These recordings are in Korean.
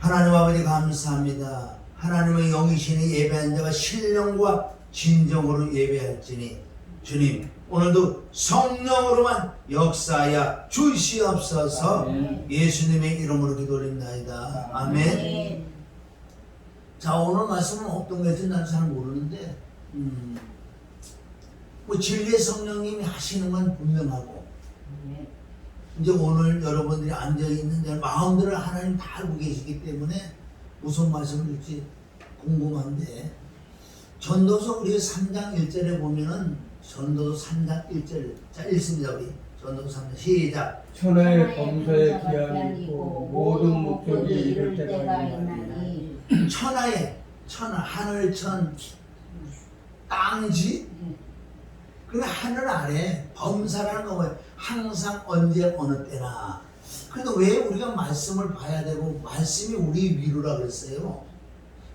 하나님 아버지 감사합니다. 하나님의 영이시니 예배한 자가 신령과 진정으로 예배할지니 주님 오늘도 성령으로만 역사하여 주시옵소서. 예수님의 이름으로 기도드립니다. 아멘. 자, 오늘 말씀은 어떤 것인지 난 잘 모르는데 뭐 진리의 성령님이 하시는 건 분명하고 이제 오늘 여러분들이 앉아있는 마음들을 하나님 다 알고 계시기 때문에 무슨 말씀을 줄지 궁금한데, 전도서 우리 3장 1절에 보면은 전도서 3장 1절, 자 읽습니다. 우리 전도서 3장 시작. 천하의 범사에 기한이 있고 모든 목적이 이를 때가 있나니. 천하에, 천하, 하늘천, 땅지. 근데 하늘 아래 범사라는 건 뭐예요? 항상 언제 어느 때나. 그런데 왜 우리가 말씀을 봐야 되고 말씀이 우리 위로라 그랬어요?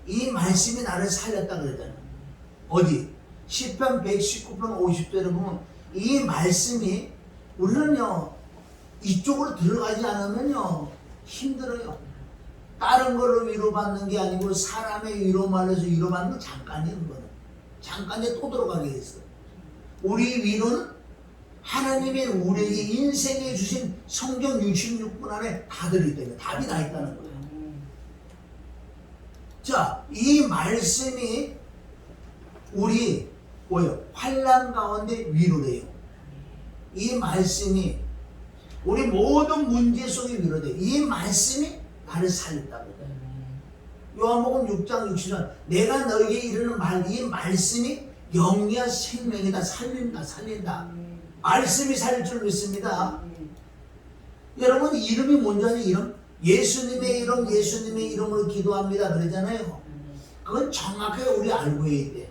이 말씀이 나를 살렸다 그랬잖아요. 어디? 시편 119편 50절에 보면 이 말씀이 우리는요 이쪽으로 들어가지 않으면요 힘들어요. 다른 걸로 위로받는 게 아니고 사람의 위로만 해서 위로받는 건 잠깐이에요. 그거는 잠깐에 또 들어가게 됐어요. 우리 위로는 하나님이 우리에게 인생에 주신 성경 66권 안에 다 들어있기 때문에 답이 다 있다는 거예요. 자, 이 말씀이 우리 뭐예요? 환난 가운데 위로래요. 이 말씀이 우리 모든 문제 속에 위로돼요. 이 말씀이 나를 살렸다고 해요. 요한복음 6장 60절 내가 너에게 이르는 말, 이 말씀이 영이야 생명이다. 살린다. 말씀이 살릴 줄 믿습니다. 여러분 이름이 뭔지 아세요? 이름? 예수님의 이름, 예수님의 이름으로 기도합니다 그러잖아요. 그건 정확하게 우리 알고 해야 돼.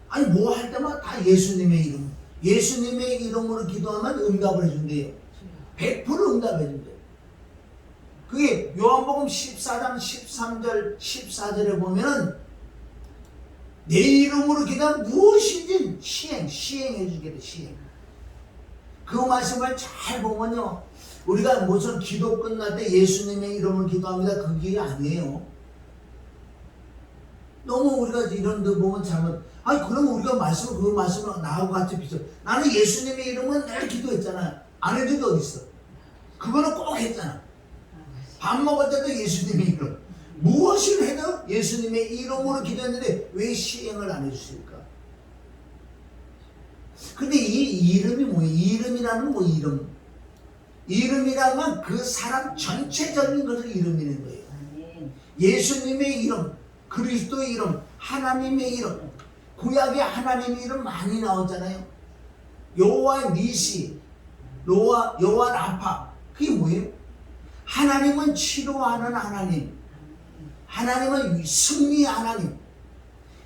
아니 뭐 할 때마다 다 예수님의 이름, 예수님의 이름으로 기도하면 응답을 해준대요. 100% 응답해 준대요. 그게 요한복음 14장 13절 14절에 보면은 내 이름으로 기도하면 무엇이든 시행해 주겠다. 시행. 그 말씀을 잘 보면요 우리가 무슨 기도 끝날 때 예수님의 이름으로 기도합니다 그게 아니에요. 너무 우리가 이런 데 보면 잘못, 아니 그럼 우리가 그 말씀을 나하고 같이 비슷해. 나는 예수님의 이름은 늘 기도했잖아. 안 해준 게 어딨어. 그거는 꼭 했잖아. 밥 먹을 때도 예수님의 이름, 무엇을 해도 예수님의 이름으로 기도했는데 왜 시행을 안 해주실까? 근데 이 이름이 뭐예요? 이름이라는 뭐 이름? 이름이라는 건 그 사람 전체적인 것을 이름이는 거예요. 예수님의 이름, 그리스도의 이름, 하나님의 이름, 구약에 하나님의 이름 많이 나오잖아요. 여호와 니시, 여호와 라파. 그게 뭐예요? 하나님은 치료하는 하나님, 하나님은 승리의 하나님.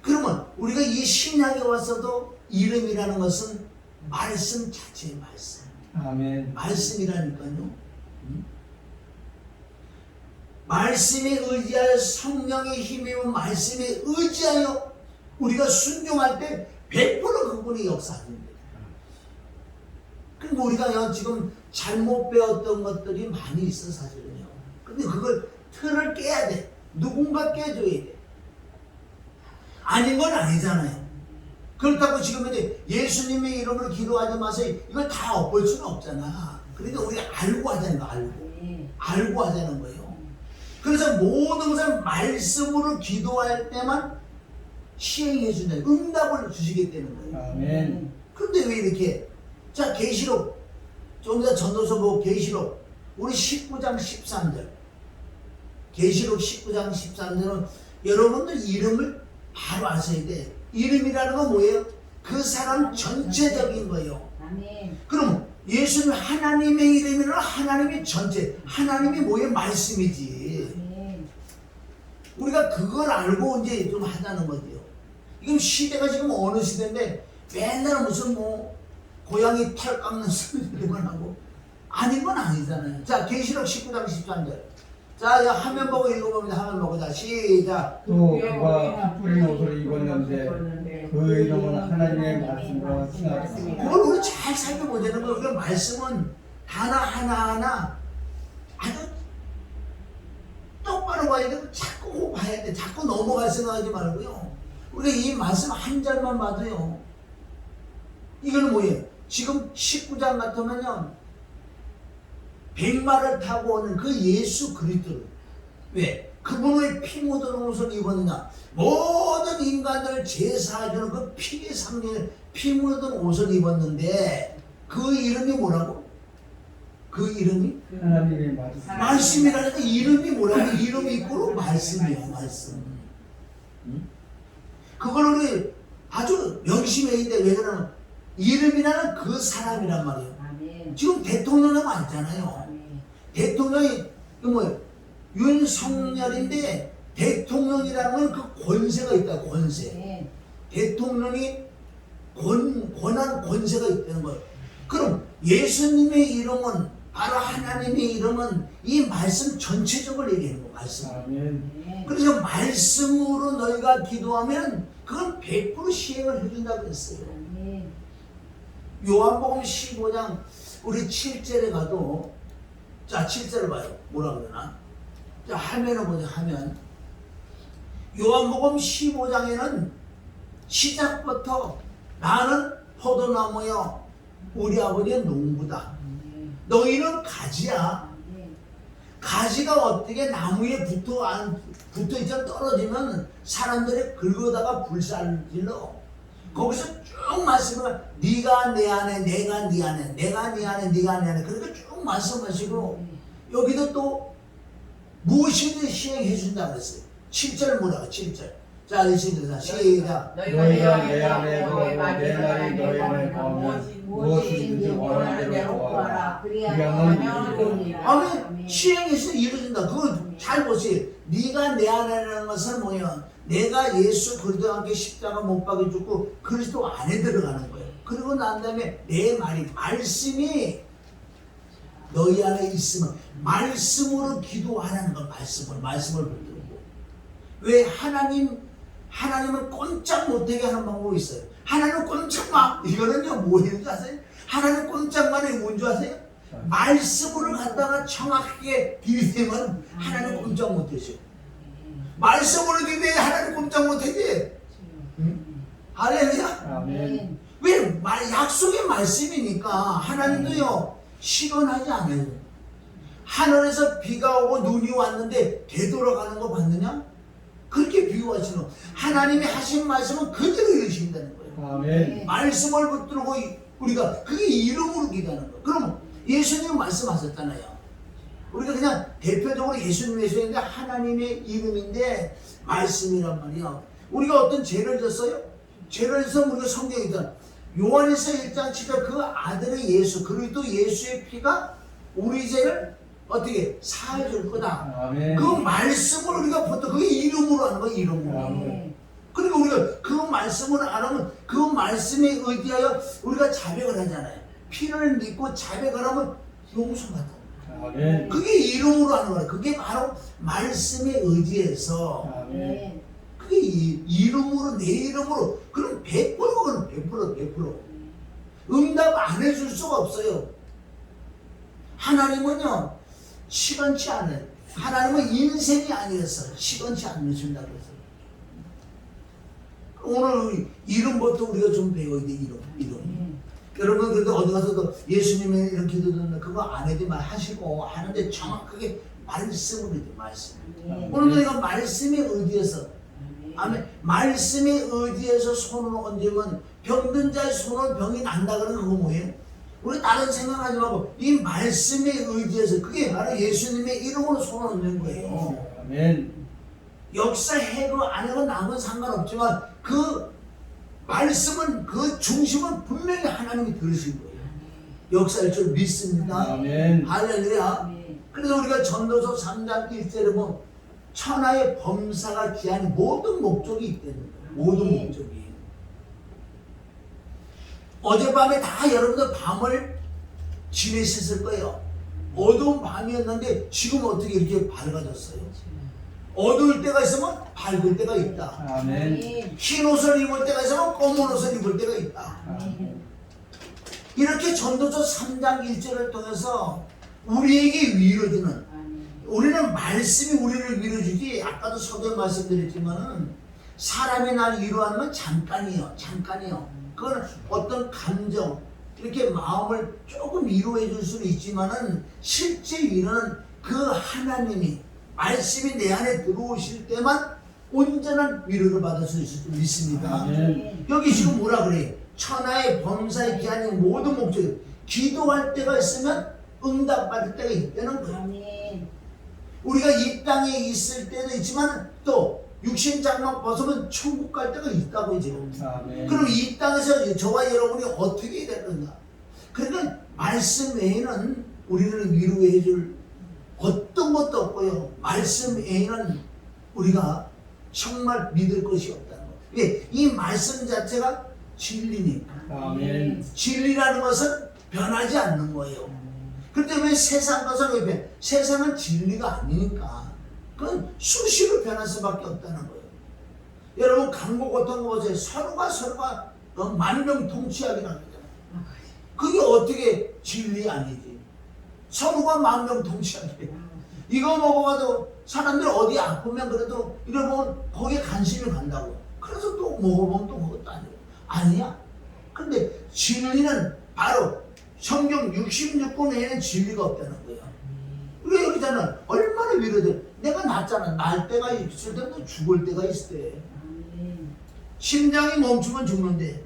그러면 우리가 이 신약에 와서도 이름이라는 것은 말씀 자체의 말씀. 아멘. 말씀이라니까요. 말씀에 의지하여 성령의 힘이면 말씀에 의지하여 우리가 순종할 때 100% 그분이 역사하십니다. 그러니까 우리가 지금 잘못 배웠던 것들이 많이 있어 사실은요. 근데 그걸 틀을 깨야 돼. 누군가 깨줘야 돼. 아닌 건 아니잖아요. 그렇다고 지금 이제 예수님의 이름으로 기도하지 마세요. 이걸 다 엎을 수는 없잖아. 그러니까 우리가 알고 하자는 거, 알고 하자는 거예요. 그래서 모든 것을 말씀으로 기도할 때만 시행해 주는 응답을 주시게 되는 거예요. 아멘. 그런데 왜 이렇게? 자, 계시록 좀 이따 전도서 보고 계시록 우리 19장 13절 계시록 19장 13절은 여러분들 이름을 바로 아셔야 돼. 이름이라는 건 뭐예요? 그 사람 전체적인 거예요. 아멘. 그럼 예수님 하나님의 이름이란 하나님의 전체, 하나님이 뭐예요? 말씀이지. 아멘. 우리가 그걸 알고 이제 좀 하자는 거죠. 지금 시대가 지금 어느 시대인데 맨날 무슨 뭐 고양이 털 깎는 소리만 하고 아닌 건 아니잖아요. 자, 계시록 19장 13절. 자, 화면 보고 읽어봅니다. 화면 보고. 자, 시작. 또 그가 뿔린 옷을 입었는데 그 이름은 하나님의 말씀과 신하였습니다. 그걸 우리 잘 살펴보자는 거예요. 그 말씀은 하나하나 아주 봐야 되고 자꾸 봐야 돼. 자꾸 넘어갈 생각하지 말고요. 우리가 이 말씀 한 절만 봐도요. 이거는 뭐예요? 지금 19장 같으면요. 백마를 타고 오는 그 예수 그리스도를 왜? 그분의 피 묻은 옷을 입었느냐? 모든 인간들을 제사해주는 그 피의 상징을 피 묻은 옷을 입었는데 그 이름이 뭐라고? 그 이름이? 하나님의 말씀. 말씀이라니까 이름이 뭐라고? 이름 이꼬로 말씀이야, 말씀. 그걸 우리 아주 명심해야 돼. 왜 그러냐면 이름이라는 그 사람이란 말이에요. 지금 대통령은 많잖아요. 대통령이 뭐예요? 윤석열인데 대통령이라는 그 권세가 있다. 권세. 대통령이 권한 권세가 있다는 거예요. 그럼 예수님의 이름은 바로 하나님의 이름은 이 말씀 전체적으로 얘기하는 거예요. 말씀. 아멘. 그래서 말씀으로 너희가 기도하면 그건 100% 시행을 해준다고 했어요. 요한복음 15장 우리 7절에 가도 자 7절 봐요. 뭐라 그러나? 자 화면을 보자. 화면. 요한복음 15장에는 시작부터 나는 포도나무여 우리 아버지는 농부다. 너희는 가지야. 가지가 어떻게 나무에 붙어 있자 떨어지면 사람들이 긁어다가 불살질러. 거기서 쭉 말씀을 네가 내 안에 내가 네 안에 내가 네 안에 네가 내 안에 그렇게 쭉 말씀하시고 여기도 또 무엇이든 시행해 준다고 했어요. 7절 뭐라고 7절. 자 읽습니다. 시작. 너희가 내 안에 거하고 내 말이 너희 안에 거하면 무엇이든지 원하는 대로 구하라. 그리하면 아멘. 시행해서 이루어진다. 그걸 잘 보세요. 네가 내 안에라는 것은 뭐냐? 내가 예수 그리스도와 함께 십자가 못 박혀 죽고 그리스도 안에 들어가는 거예요. 그리고 난 다음에 내 말이 말씀이 너희 안에 있으면 말씀으로 기도하라는 거. 말씀을 붙들고. 왜 하나님은 꼼짝 못하게 하는 방법이 있어요. 하나님은 꼼짝마. 이거는요 뭐예요? 아세요? 하나님 꼼짝만이 뭔지 아세요? 말씀으로 갖다가 정확하게 들이대면 하나님 꼼짝 못하죠. 말씀으로 들이대야 하나님 꼼짝 못하지. 할렐루야. 아멘. 왜? 약속의 말씀이니까 하나님도요 실현하지 않아요. 하늘에서 비가 오고 눈이 왔는데 되돌아가는 거 봤느냐? 그렇게 비유하시는 거. 하나님이 하신 말씀은 그대로 이루신다는 거예요. 아멘. 말씀을 붙들고 우리가 그게 이름으로 기도하는 거예요. 그럼 예수님 말씀하셨잖아요. 우리가 그냥 대표적으로 예수님인데 하나님의 이름인데 말씀이란 말이야. 우리가 어떤 죄를 졌어요? 죄를 져서 우리가 성경에 있잖아. 요한에서 1장 7절 그 아들의 예수 그리스도 예수의 피가 우리 죄를 어떻게 사해줄 거다. 아멘. 그 말씀을 우리가 보통 그게 이름으로 하는 거야. 이름으로. 아멘. 그리고 우리가 그 말씀을 알아면 그 말씀에 의지하여 우리가 자백을 하잖아요. 피를 믿고 자백을 하면 용서받아. 아멘. 그게 이름으로 하는 거야. 그게 바로 말씀에 의지해서 아멘. 그게 이름으로 내 이름으로 그럼 100% 그건 100%. 응답 안 해줄 수가 없어요. 하나님은요 시건치 않아요. 하나님은 인생이 아니었어요. 시건치 않으신다고 해서. 오늘 이름부터 우리가 좀 배워야 돼. 이름. 여러분 그래도 어디 가서도 예수님이 이렇게 기도드는 그거 안 해도 하시고 하는데 정확하게 말씀으로 해야 돼. 말씀. 오늘도 이거 말씀에 의지해서 아멘. 말씀에 의지해서 손을 얹으면 병든 자의 손을 병이 난다 그러는 그거 뭐예요? 우리 다른 생각하지 말고 이 말씀에 의지해서 그게 바로 예수님의 이름으로 손을 얹는 거예요. 아멘. 역사 해도 안 해도 남은 상관없지만 그 말씀은 그 중심은 분명히 하나님이 들으신 거예요. 역사일 줄 믿습니다. 아멘. 할렐루야. 그래서 우리가 전도서 3장 1절에 보면 천하의 범사가 기한 모든 목적이 있다는 거예요. 모든 목적이. 어젯밤에 다 여러분들 밤을 지내셨을 거예요. 어두운 밤이었는데 지금 어떻게 이렇게 밝아졌어요? 어두울 때가 있으면 밝을 때가 있다. 아멘. 흰 옷을 입을 때가 있으면 검은 옷을 입을 때가 있다. 아멘. 이렇게 전도서 3장 1절을 통해서 우리에게 위로 주는 우리는 말씀이 우리를 위로주지. 아까도 서두에 말씀드렸지만은 사람이 날 위로하는 건 잠깐이요. 그건 어떤 감정, 이렇게 마음을 조금 위로해 줄 수는 있지만은 실제 위로는 그 하나님이 말씀이 내 안에 들어오실 때만 온전한 위로를 받을 수 있을 줄 믿습니다. 여기 지금 뭐라 그래요? 천하의 범사의 기한이 모든 목적이 기도할 때가 있으면 응답받을 때가 있다는 거예요. 우리가 이 땅에 있을 때도 있지만 또 육신장만 벗으면 천국 갈 때가 있다고 지금. 그럼 이 땅에서 저와 여러분이 어떻게 해야 되는가? 그러니까 말씀 외에는 우리를 위로해 줄 어떤 것도 없고요. 말씀 외에는 우리가 정말 믿을 것이 없다는 거예요. 왜? 이 말씀 자체가 진리니까. 진리라는 것은 변하지 않는 거예요. 그런데 왜 세상 것은 왜 변해? 세상은 진리가 아니니까. 그건 수시로 변할 수밖에 없다는 거예요. 여러분 강고 같은 거 보세요. 서로가 만병통치약이라는 거잖아요. 그게 어떻게 진리 아니지? 서로가 만병통치약이에요. 이거 먹어봐도 사람들 어디 아프면 그래도 이러면 거기에 관심이 간다고. 그래서 또 먹어보면 또 그것도 아니고. 아니야. 근데 진리는 바로 성경 66권 외에는 진리가 없다는 거예요. 왜 여기잖아. 얼마나 위로돼. 내가 낳잖아. 날 때가 있을 때도 죽을 때가 있을 때. 심장이 멈추면 죽는데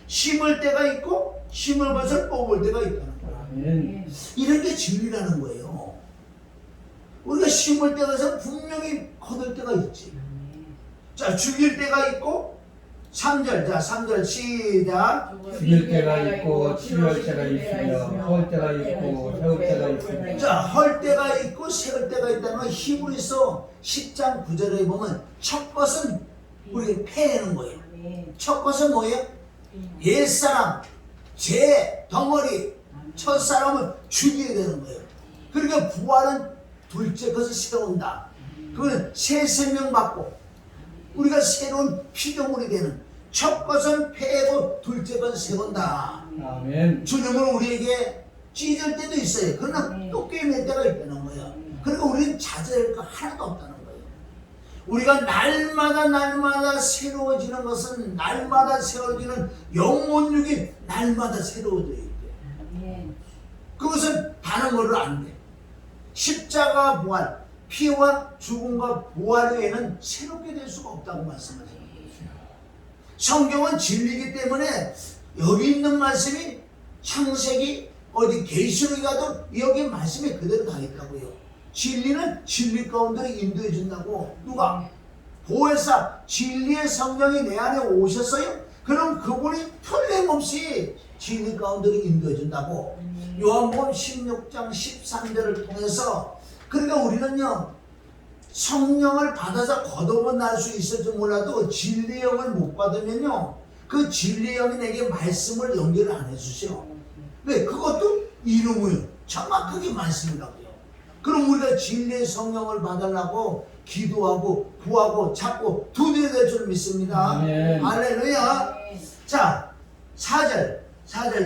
심을 때가 있고 심을 벗을 뽑을 때가 있다는 거예요. 이런 게 진리라는 거예요. 우리가 심을 때가 있으면 분명히 거둘 때가 있지. 자, 죽일 때가 있고 3절, 자 3절 시작. 죽일 때가 있고 치료할 때가 있으며 헐 때가 있고 세울 때가 있으며. 자, 헐 때가 있고 세울 때가 있다는 건 히브리서 10장 9절에 보면 첫 것은 우리 패는 거예요. 첫 것은 뭐예요? 옛사람, 죄, 덩어리, 첫사람을 죽여야 되는 거예요. 그러니까 부활은 둘째 것을 세운다. 그건 새 생명 받고 우리가 새로운 피조물이 되는 첫 것은 패고 둘째 것은 세운다. 주님은 우리에게 찢을 때도 있어요. 그러나 또 꿰맬 때가 있다는 거예요. 그러니까 우리는 자제할 거 하나도 없다는 거예요. 우리가 날마다 새로워지는 것은 날마다 새로워지는 영혼육이 날마다 새로워져야 돼. 그것은 다른 걸로 안 돼. 십자가 부활, 피와 죽음과 부활 외에는 새롭게 될 수가 없다고 말씀하시는 거예요. 성경은 진리이기 때문에 여기 있는 말씀이 창세기 어디 계시록에 가도 여기 말씀이 그대로 다 있다고요. 진리는 진리 가운데로 인도해 준다고. 누가? 보혜사 진리의 성령이 내 안에 오셨어요? 그럼 그분이 틀림없이 진리 가운데로 인도해 준다고. 요한복음 16장 13절을 통해서 그러니까 우리는요 성령을 받아서 걷어본 날 수 있을지 몰라도 진리의 영을 못 받으면요 그 진리의 영이 내게 말씀을 연결을 안 해주세요. 왜? 그것도 이름을 정확하게 말씀이라고요. 그럼 우리가 진리의 성령을 받으려고 기도하고 구하고 찾고 두드려야 될 줄 믿습니다. 할렐루야. 자 4절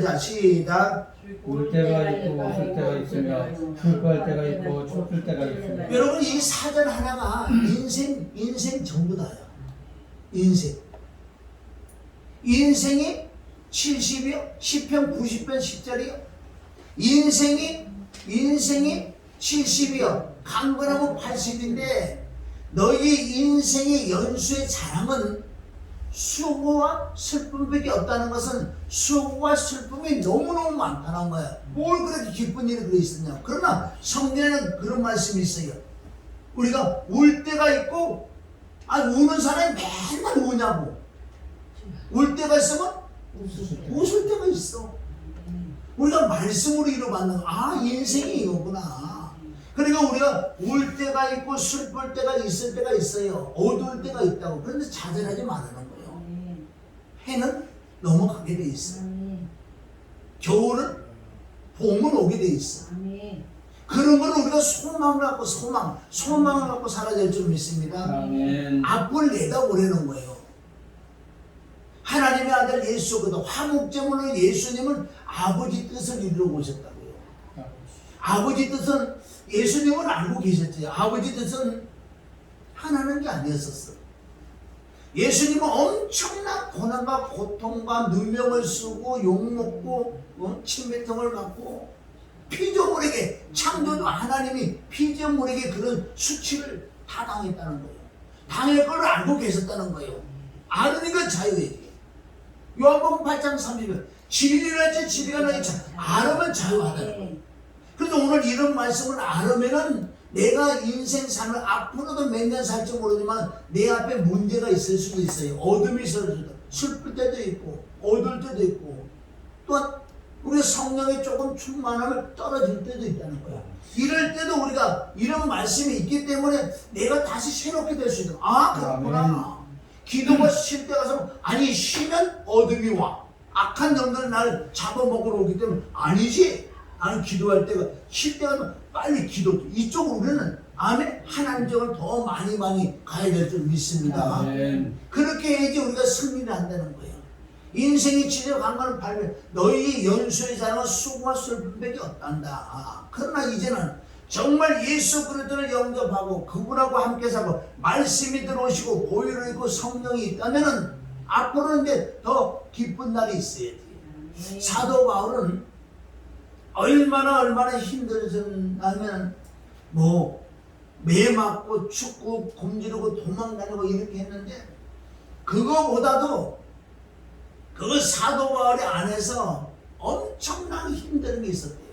자 시작. 울 때가 있고 웃을 때가 있으며 슬퍼할 때가 있고 춤출 때가 있으며. 여러분 이 4절 하나가 인생 전부 다예요. 인생이 70이요? 10편 90편 10절이요? 인생이 70이요? 강건하면 80인데 너희 인생의 연수의 자랑은 수고와 슬픔밖에 없다는 것은 수고와 슬픔이 너무너무 많다는 거야. 뭘 그렇게 기쁜 일이 그래 있었냐. 그러나 성경에는 그런 말씀이 있어요. 우리가 울 때가 있고 우는 사람이 맨날 우냐고. 울 때가 있으면 웃을 때가 있어. 우리가 말씀으로 이루받는 인생이 이거구나. 그러니까 우리가 울 때가 있고 슬플 때가 있을 때가 있어요. 어두울 때가 있다고. 그런데 좌절하지 말라는 거예요. 해는 넘어가게 돼 있어. 겨울은 봄은 오게 돼 있어. 그런 걸 우리가 소망을 갖고 소망을 갖고 살아야 될 줄 믿습니다. 앞을 내다보려는 거예요. 하나님의 아들 예수거든. 화목제물로 예수님은 아버지 뜻을 이루러 오셨다고요. 아버지 뜻은 예수님은 알고 계셨죠. 아버지 뜻은 하나는 게 아니었었어. 예수님은 엄청난 고난과 고통과 누명을 쓰고 욕먹고 침뱉음을 받고 피조물에게 창조주 하나님이 피조물에게 그런 수치를 다 당했다는 거예요. 당할 걸 알고 계셨다는 거예요. 아느니까 자유예요. 요한복음 8장 30절 진리랄지 진리가 나지 알으면 자유하다는 거예요. 그래서 오늘 이런 말씀을 알으면은 내가 인생 삶을 앞으로도 몇 년 살지 모르지만 내 앞에 문제가 있을 수도 있어요. 어둠이 있을 수도 있고 슬플 때도 있고 어둘 때도 있고 또한 우리 성령이 조금 충만하면 떨어질 때도 있다는 거야. 이럴 때도 우리가 이런 말씀이 있기 때문에 내가 다시 새롭게 될 수 있는. 아 그렇구나. 기도가 쉴 때 가서 아니 쉬면 어둠이 와. 악한 놈들 나를 잡아먹으러 오기 때문에 아니지. 나는 기도할 때가 쉴 때가 빨리 기도. 이쪽으로 우리는 아멘 하나님적으로 더 많이 가야 될 줄 믿습니다. 아멘. 그렇게 해야지 우리가 승리를 한다는 거예요. 인생이 지려간 것을 발견. 너희 연수의 자랑은 수고와 슬픔밖에 없단다. 그러나 이제는 정말 예수 그리스도를 영접하고 그분하고 함께 살고 말씀이 들어오시고 보혈을 입고 성령이 있다면은 앞으로는 이제 더 기쁜 날이 있어야지. 사도 바울은 얼마나 힘들었냐면 매 맞고 죽고 굶주리고 도망다니고 이렇게 했는데 그거보다도 그 사도 바울의 안에서 엄청나게 힘든 게 있었대요.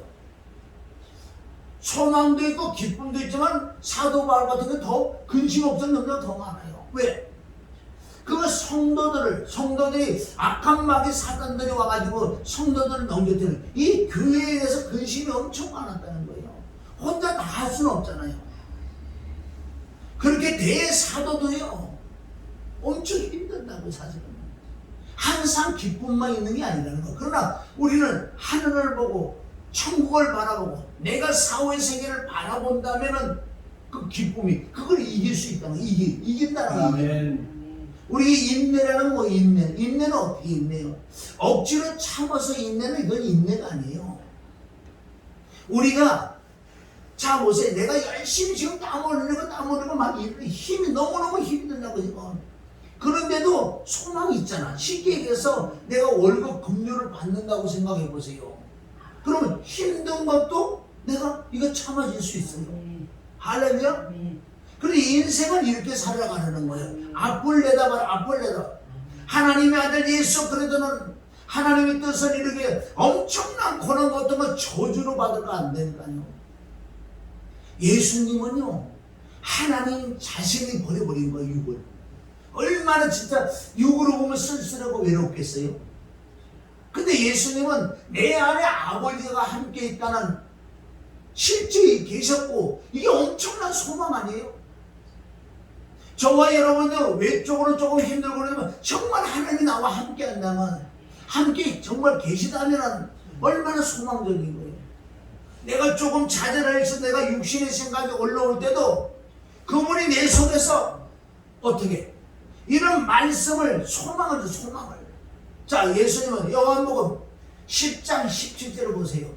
소망도 있고 기쁨도 있지만 사도 바울 같은 게 더 근심 없던 놈들이 더 많아요. 왜? 그 성도들이 악한 마귀 사단들이 와가지고 성도들을 넘겨뜨리는 이 교회에 대해서 근심이 엄청 많았다는 거예요. 혼자 다 할 수는 없잖아요. 그렇게 대사도도요 엄청 힘든다고 사실은. 항상 기쁨만 있는 게 아니라는 거. 그러나 우리는 하늘을 보고 천국을 바라보고 내가 사후의 세계를 바라본다면은 그 기쁨이 그걸 이길 수 있다는 거. 이긴다는 거. 아멘. 우리 인내라는 거 인내는 어떻게 인내요? 억지로 참아서 인내는 이건 인내가 아니에요. 우리가 자 보세요. 내가 열심히 지금 땀 흘리고 막 힘이 너무너무 힘이 든다고 지금. 그런데도 소망이 있잖아. 쉽게 얘기해서 내가 월급 급료를 받는다고 생각해 보세요. 그러면 힘든 것도 내가 이거 참아질 수 있어요. 할렐루야? 그런데 인생은 이렇게 살아가는 거예요. 앞을 내다봐라. 하나님의 아들 예수 그리스도는 하나님의 뜻을 이루게 엄청난 고난 같은 거 저주로 받을까 안 되니까요. 예수님은요 하나님 자신이 버려버린 거예요. 육을. 얼마나 진짜 육으로 보면 쓸쓸하고 외롭겠어요. 근데 예수님은 내 안에 아버지가 함께 있다는 실제 계셨고 이게 엄청난 소망 아니에요? 저와 여러분들 외적으로 조금 힘들고 그러면 정말 하나님이 나와 함께 한다면 함께 정말 계시다면 얼마나 소망적인 거예요. 내가 조금 좌절해서 내가 육신의 생각이 올라올 때도 그분이 내 속에서 어떻게 이런 말씀을 소망을 자 예수님은 요한복음 10장 17절을 보세요.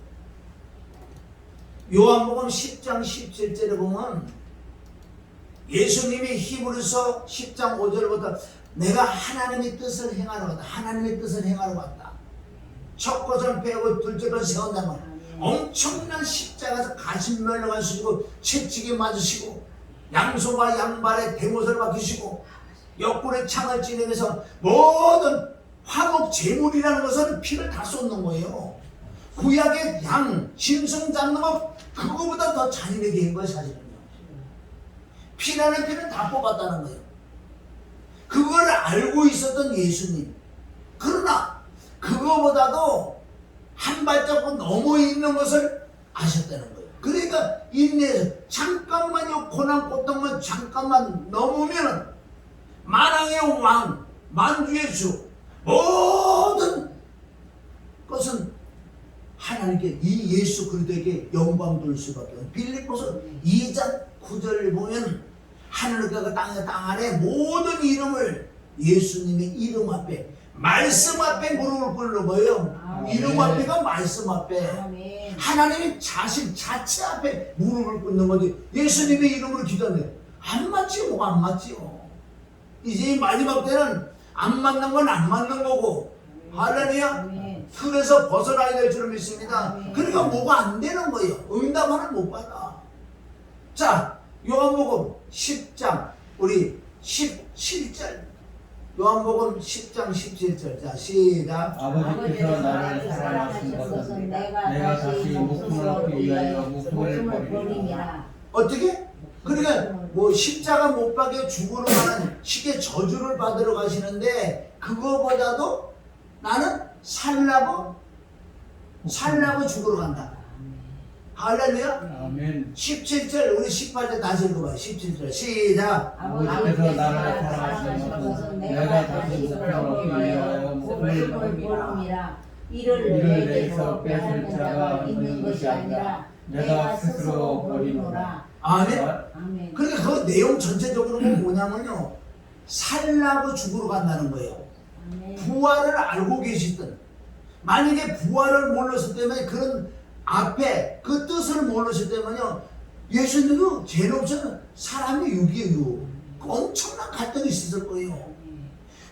요한복음 10장 17절에 보면 예수님이 히브리서 10장 5절부터 내가 하나님의 뜻을 행하러 갔다. 첫 것을 빼고 둘째 것을 세운다면 엄청난 십자가에서 가신면을 가시고 채찍에 맞으시고 양손과 양발에 대못을 박히시고 옆구리에 창을 찌르면서 모든 화목 제물이라는 것은 피를 다 쏟는 거예요. 구약의 양, 짐승 잡는 것 그거보다 더 잔인하게 한 거예요 사실은요. 피라는 피는 다 뽑았다는 거예요. 그걸 알고 있었던 예수님. 그러나 그거보다도 한 발자국 넘어 있는 것을 아셨다는 거예요. 그러니까 인내해서 잠깐만요 고난 고통만 잠깐만 넘으면 만왕의 왕, 만주의 주 모든 것은 하나님께 이 예수 그리스도에게 영광 돌 수밖에 없어요. 빌립보서 2장 9절을 보면 하늘과 땅 안에 모든 이름을 예수님의 이름 앞에 말씀 앞에 무릎을 꿇는 거예요. 이름 앞에가 말씀 앞에. 하나님이 자신 자체 앞에 무릎을 꿇는 거지. 예수님의 이름으로 기도하는데 안 맞지요. 뭐가 안 맞지요. 이제 이 마지막 때는 안 맞는 건 안 맞는 거고, 할렐루야. 틀에서 벗어나야 될 줄을 믿습니다. 그러니까 뭐가 안 되는 거예요. 응답 하나 못 받아. 자, 요한복음 10장 우리 17절, 요한복음 10장 17절. 자, 시작. 아버지께서 나를 사랑하신 것은 내가 다시 목숨을 얻기 위하여 목숨을 버리리라. 어떻게? 그러니까 뭐 십자가 못 박혀 죽으러 가는 식의 저주를 받으러 가시는데, 그거보다도 나는 살라고 죽으러 간다. 할렐루야. 아멘. 17절 우리 18절 다시 읽어봐요. 17절 시작. 아버지께서 나를 사랑하신 것은 내가 다시 목숨을 얻기 위하여 목숨을 버리리라. 이를 내게서 뺏을 자가 있는 것이 아니라 내가 스스로 버리노라. 아멘. 그러니까 그 내용 전체적으로 뭐냐면요, 살라고 죽으러 간다는 거예요. 부활을 알고 계시든, 만약에 부활을 몰랐을 때문에 그런 앞에 그 뜻을 몰랐을 때면요, 예수님은 죄는 없어는 사람의 육이에요. 엄청난 갈등이 있었을 거예요.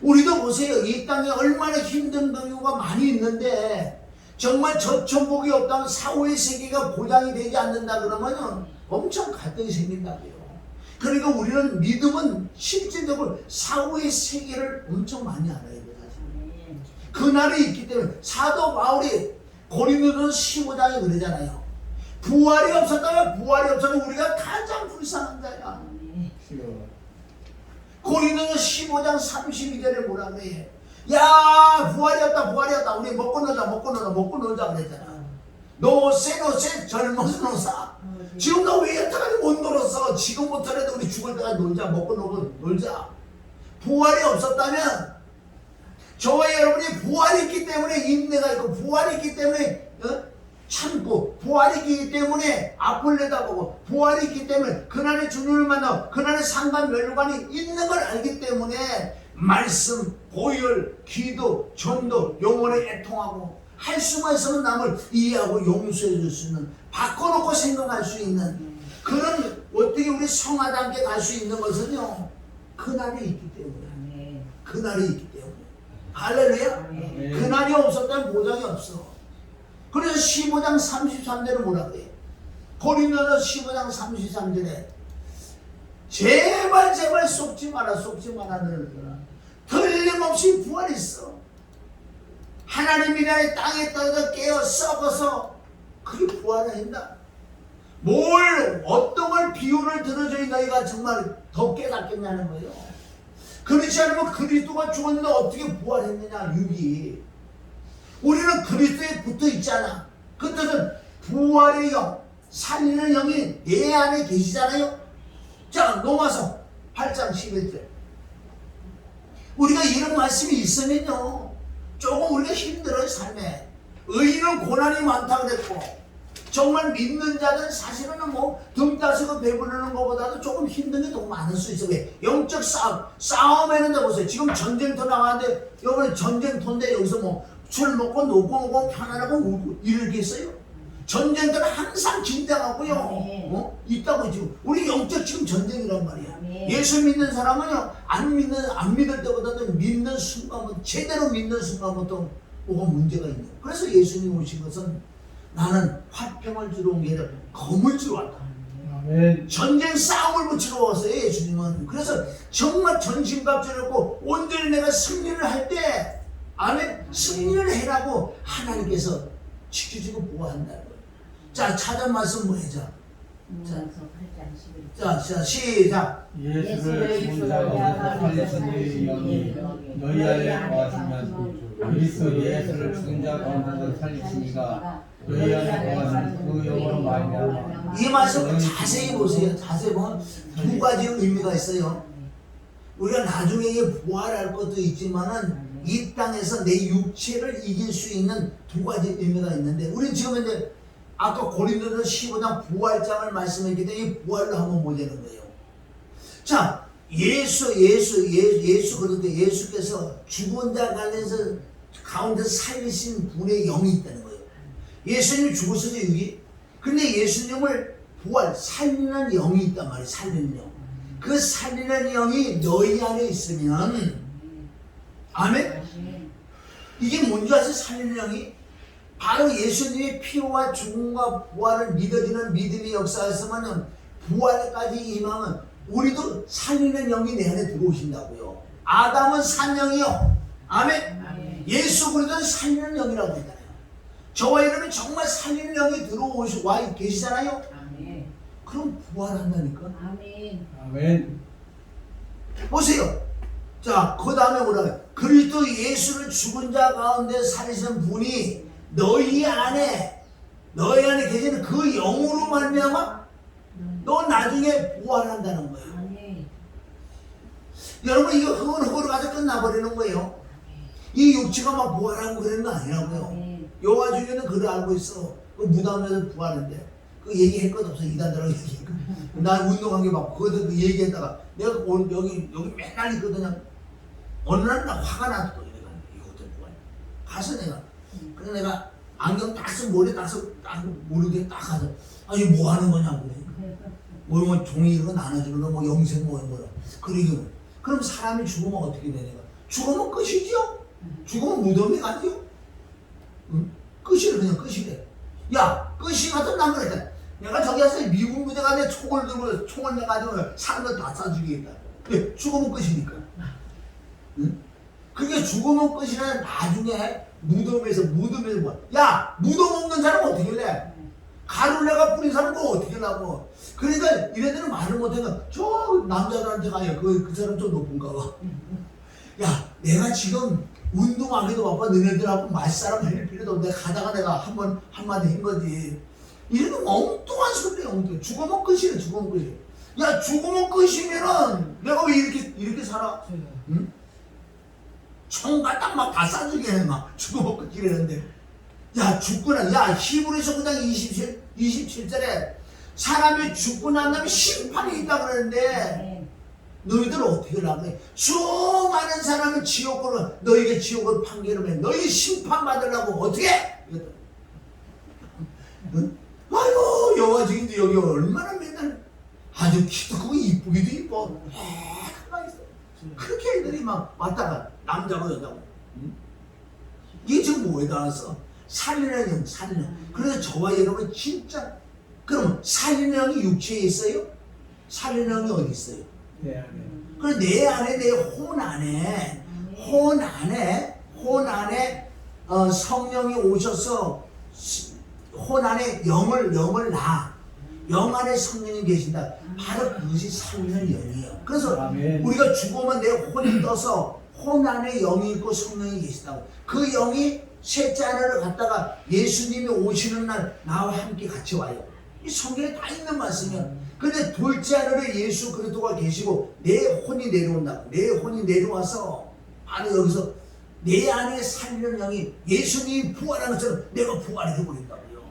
우리도 보세요. 이 땅에 얼마나 힘든 경우가 많이 있는데, 정말 저천복이 없다면 사후의 세계가 보장이 되지 않는다 그러면 엄청 갈등이 생긴다고요. 그러니까 우리는 믿음은 실질적으로 사후의 세계를 엄청 많이 알아야 돼요. 그날이 있기 때문에 사도 바울이 고린도전서 15장에 그러잖아요. 부활이 없어서 우리가 가장 불쌍한 자야. 고린도전서 15장 32절에 뭐라 그래? 야, 부활이 없다. 우리 먹고 놀자 그랬잖아. 노세 젊어서 노사. 지금 너 왜 여태까지 못 놀았어? 지금부터라도 우리 죽을 때까지 먹고 놀자. 부활이 없었다면, 저와 여러분이 부활이 있기 때문에 인내가 있고, 부활이 있기 때문에 참고, 부활이 있기 때문에 앞을 내다보고, 부활이 있기 때문에 그날의 주님을 만나고 그날의 상관 멸류관이 있는 걸 알기 때문에 말씀, 보혈, 기도, 전도, 영혼에 애통하고, 할 수만 있으면 남을 이해하고 용서해 줄 수 있는, 바꿔놓고 생각할 수 있는 그런, 어떻게 우리 성화도 함께 갈 수 있는 것은요, 그날이 있기 때문에. 그날이 있기 때문에. 할렐루야. 그날이 없었다면 보장이 없어. 그래서 15장 33절은 뭐라고 해? 고린도전서 15장 33절에 제발 속지 마라 늘어라. 틀림없이 부활이 있어. 하나님이라는 땅에 떨어져 깨어 썩어서 그게 부활을 한다. 어떤 걸 비유를 들어줘야 너희가 정말 더 깨닫겠냐는 거예요. 그렇지 않으면 그리스도가 죽었는데 어떻게 부활했느냐, 육이. 우리는 그리스도에 붙어 있잖아. 그 뜻은 부활의 영, 살리는 영이 내 안에 계시잖아요. 자, 로마서 8장 11절. 우리가 이런 말씀이 있으면요, 조금 우리가 힘들어요, 삶에. 의인은 고난이 많다 그랬고, 정말 믿는 자는 사실은 등 따시고 배부르는 것보다도 조금 힘든 게 더 많을 수 있어. 왜? 영적 싸움에는 보세요. 지금 전쟁터 나왔는데, 이번에 전쟁터인데 여기서 술 먹고 놀고 편안하고 울고 이러겠어요? 전쟁터는 항상 긴장하고요. 있다고 지금. 우리 영적 지금 전쟁이란 말이야. 예수 믿는 사람은요, 안 믿을 때보다도 믿는 순간부터, 제대로 믿는 순간부터 뭐가 문제가 있는 거예요. 그래서 예수님 오신 것은 나는 화평을 주러 온 게 아니라 검을 주러 왔다. 전쟁 싸움을 붙이러 왔어요, 예수님은. 그래서 정말 전신갑주를 온전히 내가 승리를 할 때, 아멘, 승리를 해라고 하나님께서 지켜주고 보호한다는 거예요. 자, 찾은 말씀 뭐죠? 자, 시작. 예수를 죽은 자 가운데서 살리신 이의 영이 너희 안에 거하시면 그리스도 예수를 죽은 자 가운데서 살리신 이가 너희 안에 거하시는 그 영으로 말미암아. 이 말씀을 자세히 보세요. 자세히 보면 두 가지 의미가 있어요. 우리가 나중에 부활할 것도 있지만은 이 땅에서 내 육체를 이길 수 있는 두 가지 의미가 있는데, 우리 지금 이제 아까 고린도전서 15장 부활장을 말씀했기 때문에 이 부활로 한번 보자는 거예요. 자, 그런데 예수께서 죽은 자 가운데서 살리신 분의 영이 있다는 거예요. 예수님이 죽으셔서 여기. 근데 예수님을 부활, 살리는 영이 있단 말이에요. 살리는 영. 그 살리는 영이 너희 안에 있으면, 아멘? 이게 뭔지 아세요? 살리는 영이? 바로 예수님의 피와 죽음과 부활을 믿어지는 믿음의 역사였으면 부활까지 임하면 우리도 살리는 영이 내 안에 들어오신다고요. 아담은 산 영이요. 아멘? 예수 그리스도는 살리는 영이라고 했잖아요. 저와 여러분 정말 살리는 영이 들어와 계시잖아요. 아멘. 그럼 부활한다니까. 아멘. 아멘. 보세요. 자, 그 다음에 뭐라 그리스도 예수를 죽은 자 가운데 살리신 분이 너희 안에 계시는 그 영으로 말미암아 너 나중에 부활한다는 거예요. 아멘. 여러분 이거 흑으로 가서 끝나버리는 거예요. 이 육체가 막 부활하고 그러는 거 아니라고요. 아멘. 여호와 중에는 그걸 알고 있어. 그 무덤에서 부활했는데 그 얘기할 것 없어. 이단들하고 얘기해. 나 운동한 게 막 그것도 그 얘기했다가 내가 오늘 여기 맨날 있거든요. 어느 날 나 화가 났어. 내가 이것도 부활. 가서 내가 그래서 내가 안경 딱 쓰고 머리 딱 쓰고 딱 모르게 딱 가서 아니 뭐 하는 거냐고 그래. 뭐 종이 이런 거 나눠주는 거 뭐 영생 뭐라 그러기는 그럼 사람이 죽으면 어떻게 돼? 내가 죽으면 끝이죠. 죽으면 무덤에 가죠. 응? 끝이래. 그냥 끝이래. 야 끝이 같은 난 그랬다. 내가 저기 가서 미군 부대 가서 총을 들고 총을 내가지고 사람들 다 쏴죽이겠다. 왜? 죽으면 끝이니까. 응? 그게 죽으면 끝이라 나중에 무덤에서 뭐야? 야 무덤 없는 사람 어떻게 해? 가루내가 뿌린 사람 그거 어떻게 하고? 그러니까 이래들은 말을 못하니까 저 남자들한테 가요. 그 사람 좀 높은가 봐. 야 내가 지금 운동하기도 바빠. 너네들하고 말싸움 할 필요도 없는데 가다가 내가 한마디 한 거지. 이런 엉뚱한 소리야. 엉뚱해. 죽으면 끝이래. 죽으면 끝이래. 야 죽으면 끝이면은 내가 왜 이렇게 살아? 응? 총가 딱 막 다 쏴주게 해. 막 죽으면 끝이라는데 야 죽구나. 야 히브리서 그냥 27절에 사람이 죽고 난 다음에 심판이 있다 그러는데 너희들 어떻게 하려고 해? 수많은 사람은 지옥으로 너희에게 지옥을 판결을 해. 너희 심판받으려고 어떻게 해? 응? 아유 여호와 증인도 여기 얼마나 맨날 아주 키도 크고 이쁘기도 이뻐. 가만히 있어. 그렇게 애들이 막 왔다가 남자고 여자고. 응? 이게 지금 뭐에 나왔어? 살리는 영, 살리는 영. 그래서 저와 여러분 진짜 그럼 살리는 영이 육체에 있어요? 살리는 영이 어디 있어요? 네, 아멘. 그럼 내 안에 내 혼 안에 성령이 오셔서 혼 안에 영을 놔. 영 안에 성령이 계신다. 바로 그것이 살리는 영이에요. 그래서 아멘. 우리가 죽으면 내 혼이 떠서 혼 안에 영이 있고 성령이 계시다고. 그 영이 셋째 하늘을 갔다가 예수님이 오시는 날 나와 함께 같이 와요. 이 성경에 다 있는 말씀이야. 근데 둘째 하늘에 예수 그리스도가 계시고 내 혼이 내려온다고. 내 혼이 내려와서 바로 여기서 내 안에 살리는 영이 예수님이 부활한 것처럼 내가 부활해 버린다고요.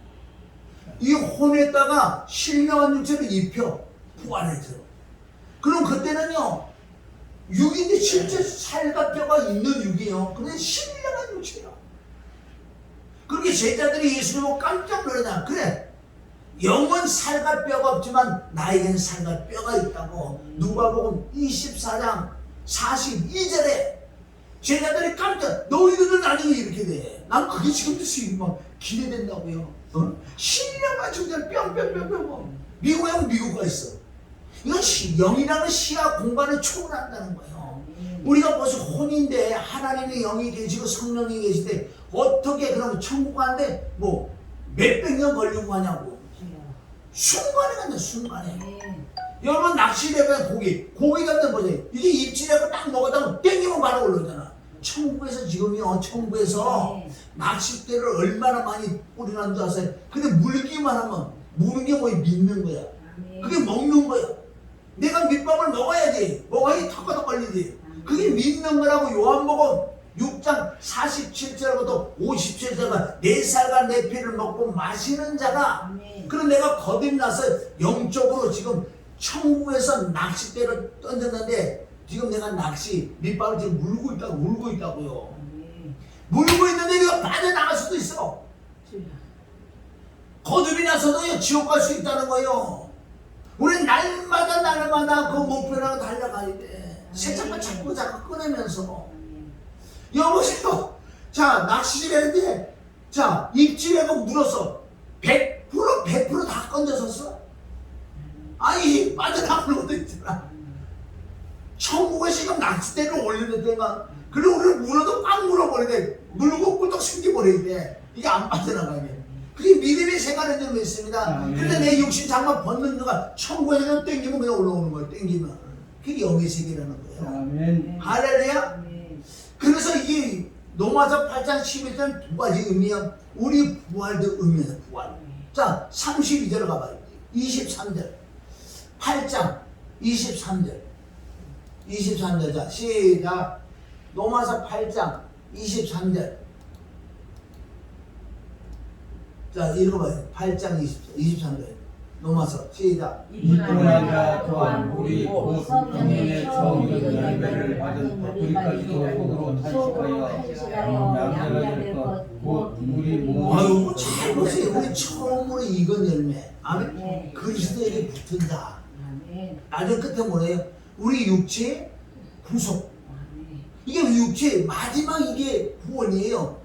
이 혼에다가 신령한 육체를 입혀 부활해서. 그럼 그때는요 육인데 실제 살과 뼈가 있는 육이에요. 근데 신령한 육체야. 그렇게 제자들이 예수님 보고 깜짝 놀라잖아. 그래 영은 살과 뼈가 없지만 나에겐 살과 뼈가 있다고. 누가복음 24장 42절에 제자들이 깜짝 너희들은 나중에 이렇게 돼. 난 그게 지금도 막 기대된다고요. 신령한 존재 뿅뿅뿅뿅. 미국에 미국가 있어. 이건 영이라는 시야 공간을 초월한다는 거예요. 우리가 벌써 혼인데 하나님의 영이 계시고 성령이 계시되 어떻게 그러면 천국 가는데 뭐 몇백 년 걸리고 가냐고. 순간에 간다. 순간에. 여러분 낚시대면 고기 잡는 거지. 이게 입질하고 딱 먹었다가 땡기면 바로 올라오잖아. 천국에서 지금요 천국에서 낚싯대를 얼마나 많이 뿌리는 줄 아세요? 근데 물기만 하면 무는 게 뭐야? 믿는 거야. 그게 먹는 거야. 내가 밑밥을 먹어야지. 먹어야지 턱가닥 걸리지. 그게 믿는 거라고. 요한복음 6장 47절부터 57절가 내 살과 내 피를 먹고 마시는 자가 그럼 내가 겁이 나서 영적으로 지금 천국에서 낚싯대를 던졌는데 지금 내가 밑밥을 지금 물고 있다고요. 물고 있는데 내가 빠져나갈 수도 있어. 거듭이 나서도 지옥 갈 수 있다는 거예요. 우리 날마다 그 목표랑 달려가야 돼. 새참만 자꾸 꺼내면서. 여보세요. 자, 낚시질 했는데, 자, 입질해서 물었어. 100%다 건져섰어? 아니, 빠져나가는 것도 있잖아. 천국에 지금 낚싯대를 올리는 데가, 그리고 우리를 물어도 꽉 물어버리네. 물고 꿀떡 숨겨버리네. 이게 안 빠져나가게. 그게 믿음의 생활의 점이 있습니다. 근데 내 육신 장만 벗는 거가 천국에서 땡기면 그냥 올라오는 거예요. 땡기면. 그게 영의 세계라는 거예요. 아멘. 할렐루야. 그래서 이 로마서 8장 11절 두 가지 의미야. 우리 부활도 의미해서 부활. 자, 32절 가봐요. 23절. 8장 23절. 23절. 자, 시작. 로마서 8장 23절. 자, 읽어봐요. 8장 23절. 로마서 시작. 이뿐하자 또한 우리 곧 성령의 처음인 열매를 받은 우리까지도 속으로 탄식하여 양자될 것곧 우리 몸. 아유, 잘 보세요. 우리 처음으로 익은 열매. 아멘. 그리스도에게 붙은다. 나중에 끝에 뭐래요? 우리 육체의 구속. 이게 육체의 마지막 이게 구원이에요.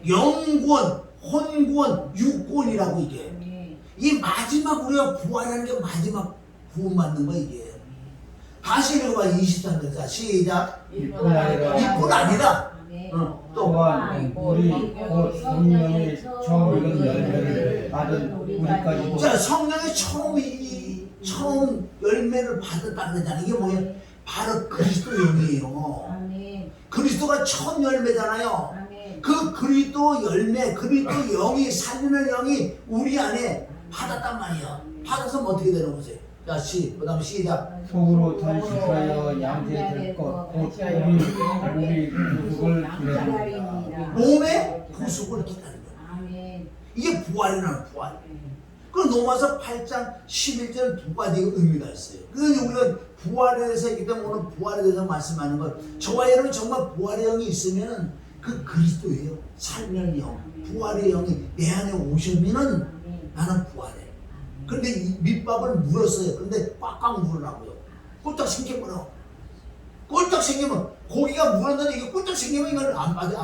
영구원, 혼구원, 육구원이라고 이게. 이 마지막 우리가 부활하는 게 마지막 구원받는 거 이게. 다시 읽어봐. 23절. 자, 시작. 이뿐 아니라 이뿐 아니라 또 또한 우리 곧 성령의 처음인 열매를 받은 우리까지도. 자, 성령의 처음 열매를 받았다는 거잖아. 이게 뭐예요? 바로 그리스도 영이에요. 그리스도가 처음 열매잖아요. 그 그리스도 열매, 그리스도 영이, 살리는 영이 우리 안에 받았단 말이에요. 받아서 뭐 어떻게 되는 거지? 자, 그 다음 시작. 속으로 탄식하여 양재될 것곧 우리 구속을 기다립니다. 몸의 구속을 기다리는 거예요. 이게 부활이라는 부활. 그 로마서 8장 11절 두 가지 의미가 있어요. 그래서 우리가 부활에 대해서 있기 때문에 오늘 부활에 대해서 말씀하는 것. 저와 여러분 정말 부활의 영이 있으면 그 그리스도예요. 살면 영, 부활의 영이 내 안에 오시면은 나는 부활해. 그런데 이 밑밥을 물었어요. 근데 꽉꽉 물으라고요. 꿀떡 생기면 꿀떡 생기면 고기가 물었는데 이게 꿀떡 생기면 이건 안 빠져.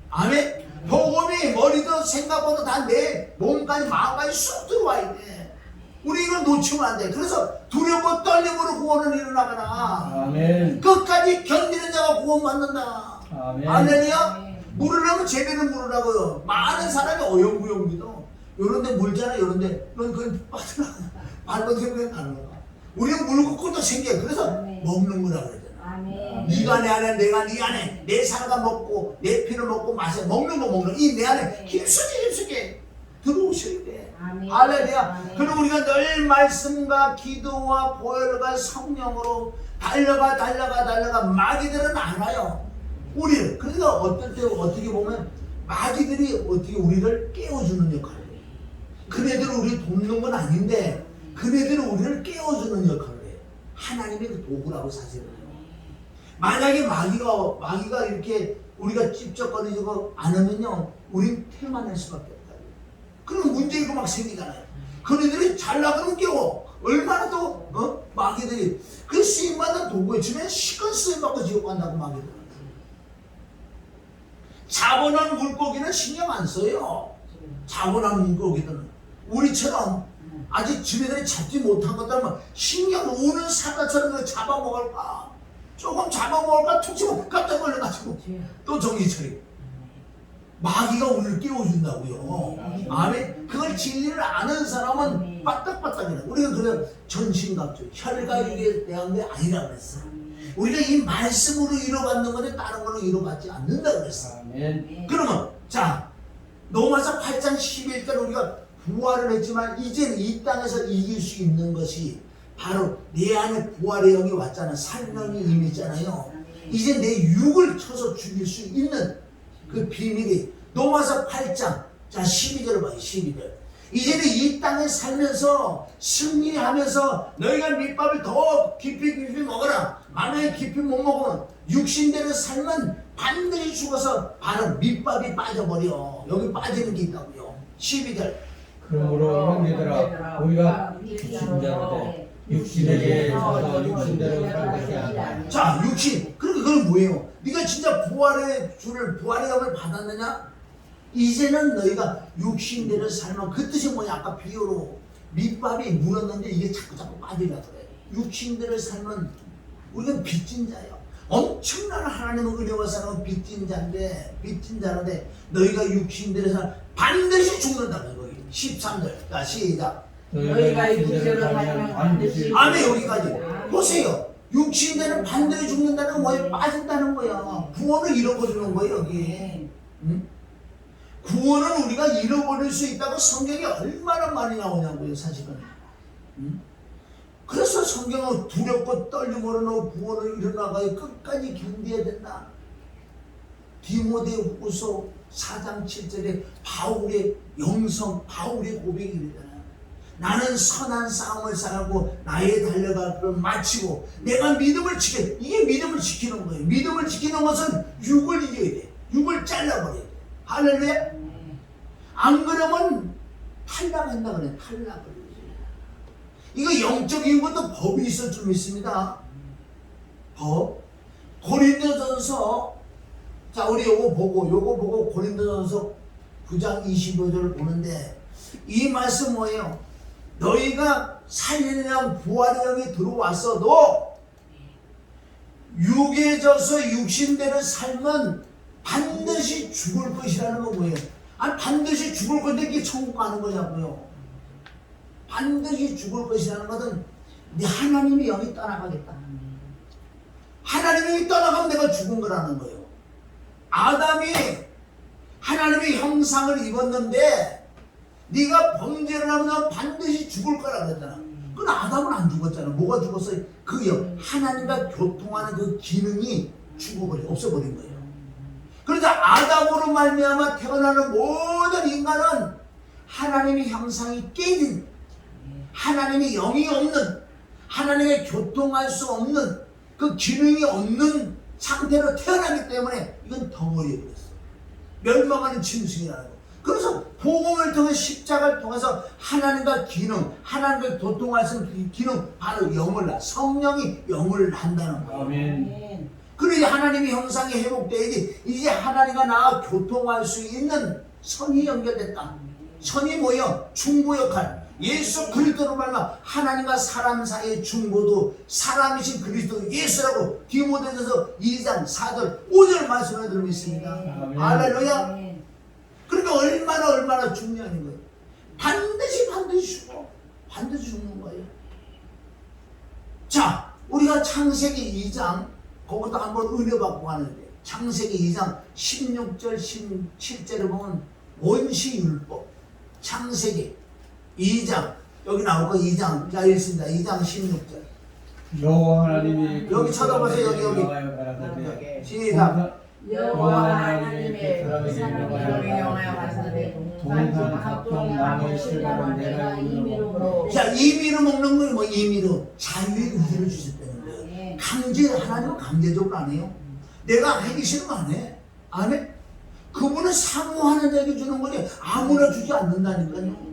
아멘. 복음이 머리도 생각보다 다 내 몸까지 마음까지 쑥 들어와야 돼. 우리 이걸 놓치면 안 돼. 그래서 두렵고 떨림으로 구원을 이루나가나. 아멘. 끝까지 견디는 자가 구원받는다. 아멘. 아멘이요? 물으려면 제대로 물으라고요. 많은 사람이 어영부영 믿어. 요런데 물잖아. 요런데 넌 그냥 빠져나가. 밟아서 그냥 가는 거야. 우리는 물고 꿀떡 생겨. 그래서 먹는 거라 그러잖아. 네가 내 안에, 내가 네 안에, 내 살과 먹고 내 피를 먹고 마셔. 먹는 거 먹는 이 내 안에 힘쓰게 들어오셔야 돼. 할렐루야. 그럼 우리가 늘 말씀과 기도와 보혈과 성령으로 달려가 마귀들은 알아요. 우리를. 그러니까 어떨 때 어떻게 보면 마귀들이 어떻게 우리를 깨워주는 역할을 해요. 그네들은 우리를 돕는 건 아닌데 그네들은 우리를 깨워주는 역할을 해요. 하나님의 그 도구라고 사실은요. 만약에 마귀가 이렇게 우리가 찝쩍거리고 않으면요, 우린 태만할 수밖에 없다. 그럼 문제가 막 생기잖아요. 그네들이 잘 나가면 깨워. 얼마나 또 마귀들이 그 쓰임받은 도구에 주면 시간 쓰임받고 지옥 간다고 마귀들. 자본한 물고기는 신경 안 써요. 자본한 물고기들은 우리처럼 아직 지네들이 잡지 못한 것들은 신경 우는 사자처럼 잡아먹을까. 조금 잡아먹을까 툭 치고 깜짝 놀라가지고 또 정신차리고. 마귀가 우리를 깨워준다고요. 아멘. 그걸 진리를 아는 사람은 빠딱빠딱이라. 우리가 그래 전신갑주 혈과육에 대한 게 아니라 그랬어. 우리가 이 말씀으로 이뤄받는 건데 다른 걸로 이뤄받지 않는다 그랬어. 아멘. 그러면 자 로마서 8장 11절 우리가 부활을 했지만 이제는 이 땅에서 이길 수 있는 것이 바로 내 안에 부활의 영이 왔잖아. 살명이 임했잖아요. 이제 내 육을 쳐서 죽일 수 있는 그 비밀이 로마서 8장 자 12절을 봐요. 12절. 이제는 이 땅에 살면서 승리하면서 너희가 밑밥을 더 깊이 먹어라. 만약에 깊이 못 먹으면 육신대로 살면 반드시 죽어서 바로 밑밥이 빠져버려. 여기 빠지는 게 있다고요. 12절 그러므로 형제들아 우리가 비친 자로되 육신에게 져서 육신대로 살 것이 아니라. 자, 육신. 그러니까 그건 뭐예요? 네가 진짜 부활의 주를 부활의 영을 받았느냐? 이제는 너희가 육신대로 살면 그 뜻이 뭐냐? 아까 비유로 밑밥이 물었는데 이게 자꾸 빠지려 그래. 육신대로 살면 우리는 빚진 자예요. 엄청난 하나님의 은혜와 사랑은 빚진 자인데 너희가 육신대로 살면 반드시 죽는다는 거예요. 13절. 자, 시작. 너희가 육신대로 살면 반드시 아멘. 여기까지 보세요. 육신대는 반드시 죽는다는 건 뭐예요? 빠진다는 거야. 구원을 잃어버리는 거예요. 여기. 응? 구원은 우리가 잃어버릴 수 있다고 성경에 얼마나 많이 나오냐고요. 사실은. 응? 그래서 성경은 두렵고 떨림으로 너 구원을 이뤄나가야 끝까지 견뎌야 된다. 디모데후서 4장 7절에 바울의 영성, 바울의 고백이 이르잖아요. 나는 선한 싸움을 싸우고 나의 달려가기를 마치고 내가 믿음을 지켜. 이게 믿음을 지키는 거예요. 믿음을 지키는 것은 육을 이겨야 돼. 육을 잘라버려야 돼. 할렐루야. 안 그러면 탈락한다 그래. 탈락을. 이거 영적인 것도 법이 있을 줄 믿습니다. 법. 고린도전서. 자, 우리 요거 보고 고린도전서 9장 25절을 보는데 이 말씀 뭐예요? 너희가 살리는 부활의 영이 들어왔어도 육에 져서 육신대로 살면 반드시 죽을 것이라는 거 뭐예요? 아니 반드시 죽을 건데 이게 천국 가는 거냐고요. 반드시 죽을 것이라는 것은 네 하나님의 영이 떠나가겠다. 하나님의 영이 떠나가면 내가 죽은 거라는 거예요. 아담이 하나님의 형상을 입었는데 네가 범죄를 하면 반드시 죽을 거라 그랬잖아. 그건 아담은 안 죽었잖아. 뭐가 죽었어요? 그 영, 하나님과 교통하는 그 기능이 없어버린 거예요. 그러자 아담으로 말미암아 태어나는 모든 인간은 하나님의 형상이 깨진, 하나님의 영이 없는, 하나님의 교통할 수 없는 그 기능이 없는 상태로 태어나기 때문에 이건 덩어리에 버렸어. 멸망하는 짐승이라는 거. 그래서 복음을 통해 십자가를 통해서 하나님과 기능, 하나님과 교통할 수 있는 기능, 바로 영을 낳아. 성령이 영을 낳는다는 거예요. 아멘. 그래야 하나님의 형상이 회복돼야지. 이제 하나님과 나와 교통할 수 있는 선이 연결됐다. 선이 뭐예요? 중보 역할. 예수 그리스도로 말하면 하나님과 사람 사이의 중보도 사람이신 그리스도 예수라고 디모데전서 2장 4절 5절 말씀을 들고 있습니다. 할렐루야. 그러니까 얼마나 중요한 거예요. 반드시 죽어. 반드시 죽는 거예요. 자, 우리가 창세기 2장 그것도 한번 은혜 받고 가는데 창세기 2장 16절 17절에 보면 원시율법. 창세기 2장 여기 나올 거 2장. 자, 읽습니다. 2장 16절. 여호와 하나님이 여기 쳐다보세요. 여기. 시작. 여호와 하나님의 그 사람이 명하여 가사대 동산 각종 나무의 실과를 내가 임의로 먹어. 자, 임의로 먹는 건 뭐 임의로 자유의 의지를 주셨다는 거예요. 하나님은 강제적으로 안 해요. 내가 하기 싫으면 안 해. 안 해? 그분은 사모하는 자에게 주는 거지 아무나 주지 않는다니까요.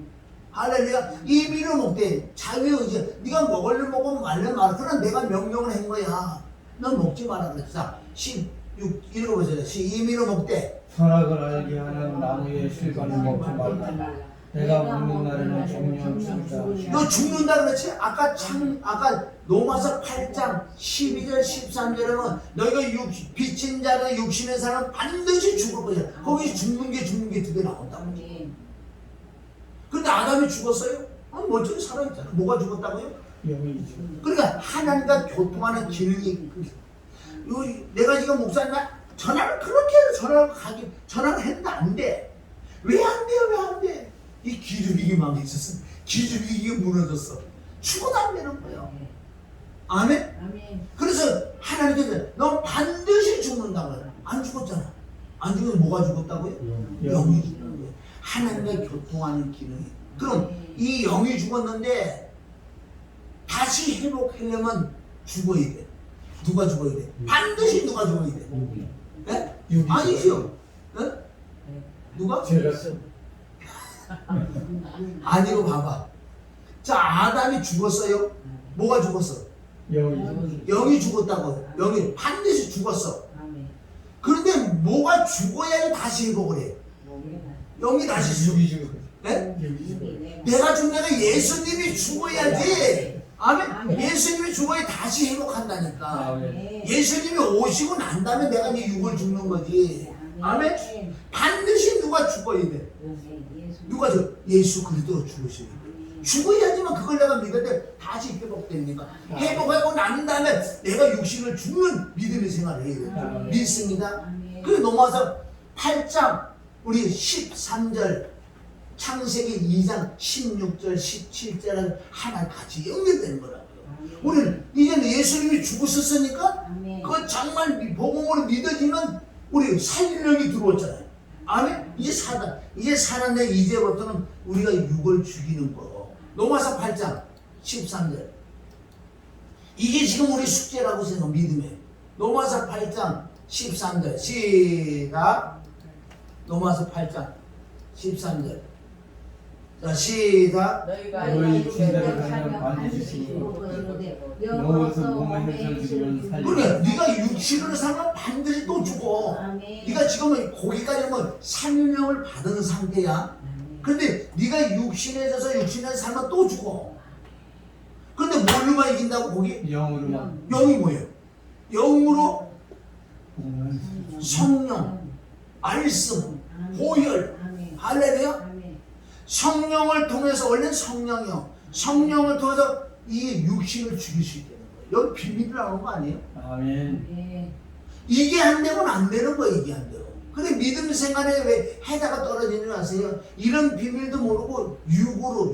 할렐루야. 임의로 먹되 자유의 의지. 네가 먹으려면 먹으면 말려 말아. 그러나 내가 명령을 한 거야. 넌 먹지 마라 그랬어. 자, 16 읽어보세요. 임의로 먹되 선악을 알게 하는 나무의 실과를 먹지 말라. 내가 먹는 날에는 정령 죽자. 너 죽는다 그랬지? 아까 로마서 8장 12절 13절에는 너희가 빚진 자가 육신의 사람 반드시 죽을 거야. 거기 죽는 게 두 개 나온다고. 근데 아담이 죽었어요? 멀쩡히 살아있잖아. 뭐가 죽었다고요? 영이죠. 그러니까 하나님과 교통하는 기능이 내가 지금 목사님과 전화를 그렇게 해서 전화를 했는데 안 돼. 왜 안 돼요? 왜 안 돼? 이 기름이 망했었어. 기름이 무너졌어. 죽어도 안 되는 거예요. 아멘? 그래서 하나님께서 너 반드시 죽는다고요. 안 죽었잖아. 안 죽으면 뭐가 죽었다고요? 영이 죽는 거예요. 하나님과 교통하는 기능이. 그럼 이 영이 죽었는데 다시 회복하려면 죽어야 돼. 누가 죽어야 돼? 반드시 누가 죽어야 돼? 네? 아니죠. 네? 누가? 제가 아니고 봐봐. 자, 아담이 죽었어요. 뭐가 죽었어? 영이 영이 죽었다고. 영이 반드시 죽었어. 아멘. 그런데 뭐가 죽어야지 다시 회복을 해. 영이 다시 죽어. 육이 죽어. 네? 육이 죽어. 내가 죽냐면 예수님이 죽어야지. 아멘. 아멘. 예수님이 죽어야 다시 회복한다니까. 아멘. 예수님이 오시고 난 다음에 내가 이제 육을 죽는 거지. 아멘. 반드시 누가 죽어야 돼. 누가 죽어? 예수 그리스도 죽으셔야 돼. 죽어야지만 그걸 내가 믿는데 다시 회복됩니까? 회복하고 난 다음에 내가 육신을 죽는 믿음의 생활을 해야 돼. 믿습니다. 그리고 넘어와서 8장 우리 13절 창세기 2장 16절 17절은 하나 같이 연결되는 거라고요. 우리는 이제는 예수님이 죽으셨으니까 그 정말 복음으로 믿어지면 우리 살림력이 들어왔잖아요. 아멘. 이제 살았는데 이제부터는 우리가 육을 죽이는 거. 로마서 8장 13절. 이게 지금 우리 숙제라고 생각 믿음에. 로마서 8장 13절 시작. 로마서 8장 13절. 자 시작. 너희 육신대로 살면 반드시 죽고 너희도 몸의 형상을 죽이면 살리라. 그래, 네가 육신으로 살면 반드시 또 죽어. 네가 지금은 거기까지 뭐 생명을 받은 상태야. 그런데 네가 육신에 져서 육신에 살면 또 죽어. 그런데 뭘로만 이긴다고 거기? 영으로만. 영이 뭐예요? 영으로 보면 성령, 말씀, 보혈, 할렐루야. 성령을 통해서 원래는 성령이요. 성령을 통해서 이 육신을 죽일 수 있다는 거예요. 여기 비밀이 나오는 거 아니에요? 아멘. 이게 안 되면 안 되는 거예요. 이게 안 돼요. 근데 믿음 생활에 왜 해다가 떨어지는 줄 아세요? 이런 비밀도 모르고 육으로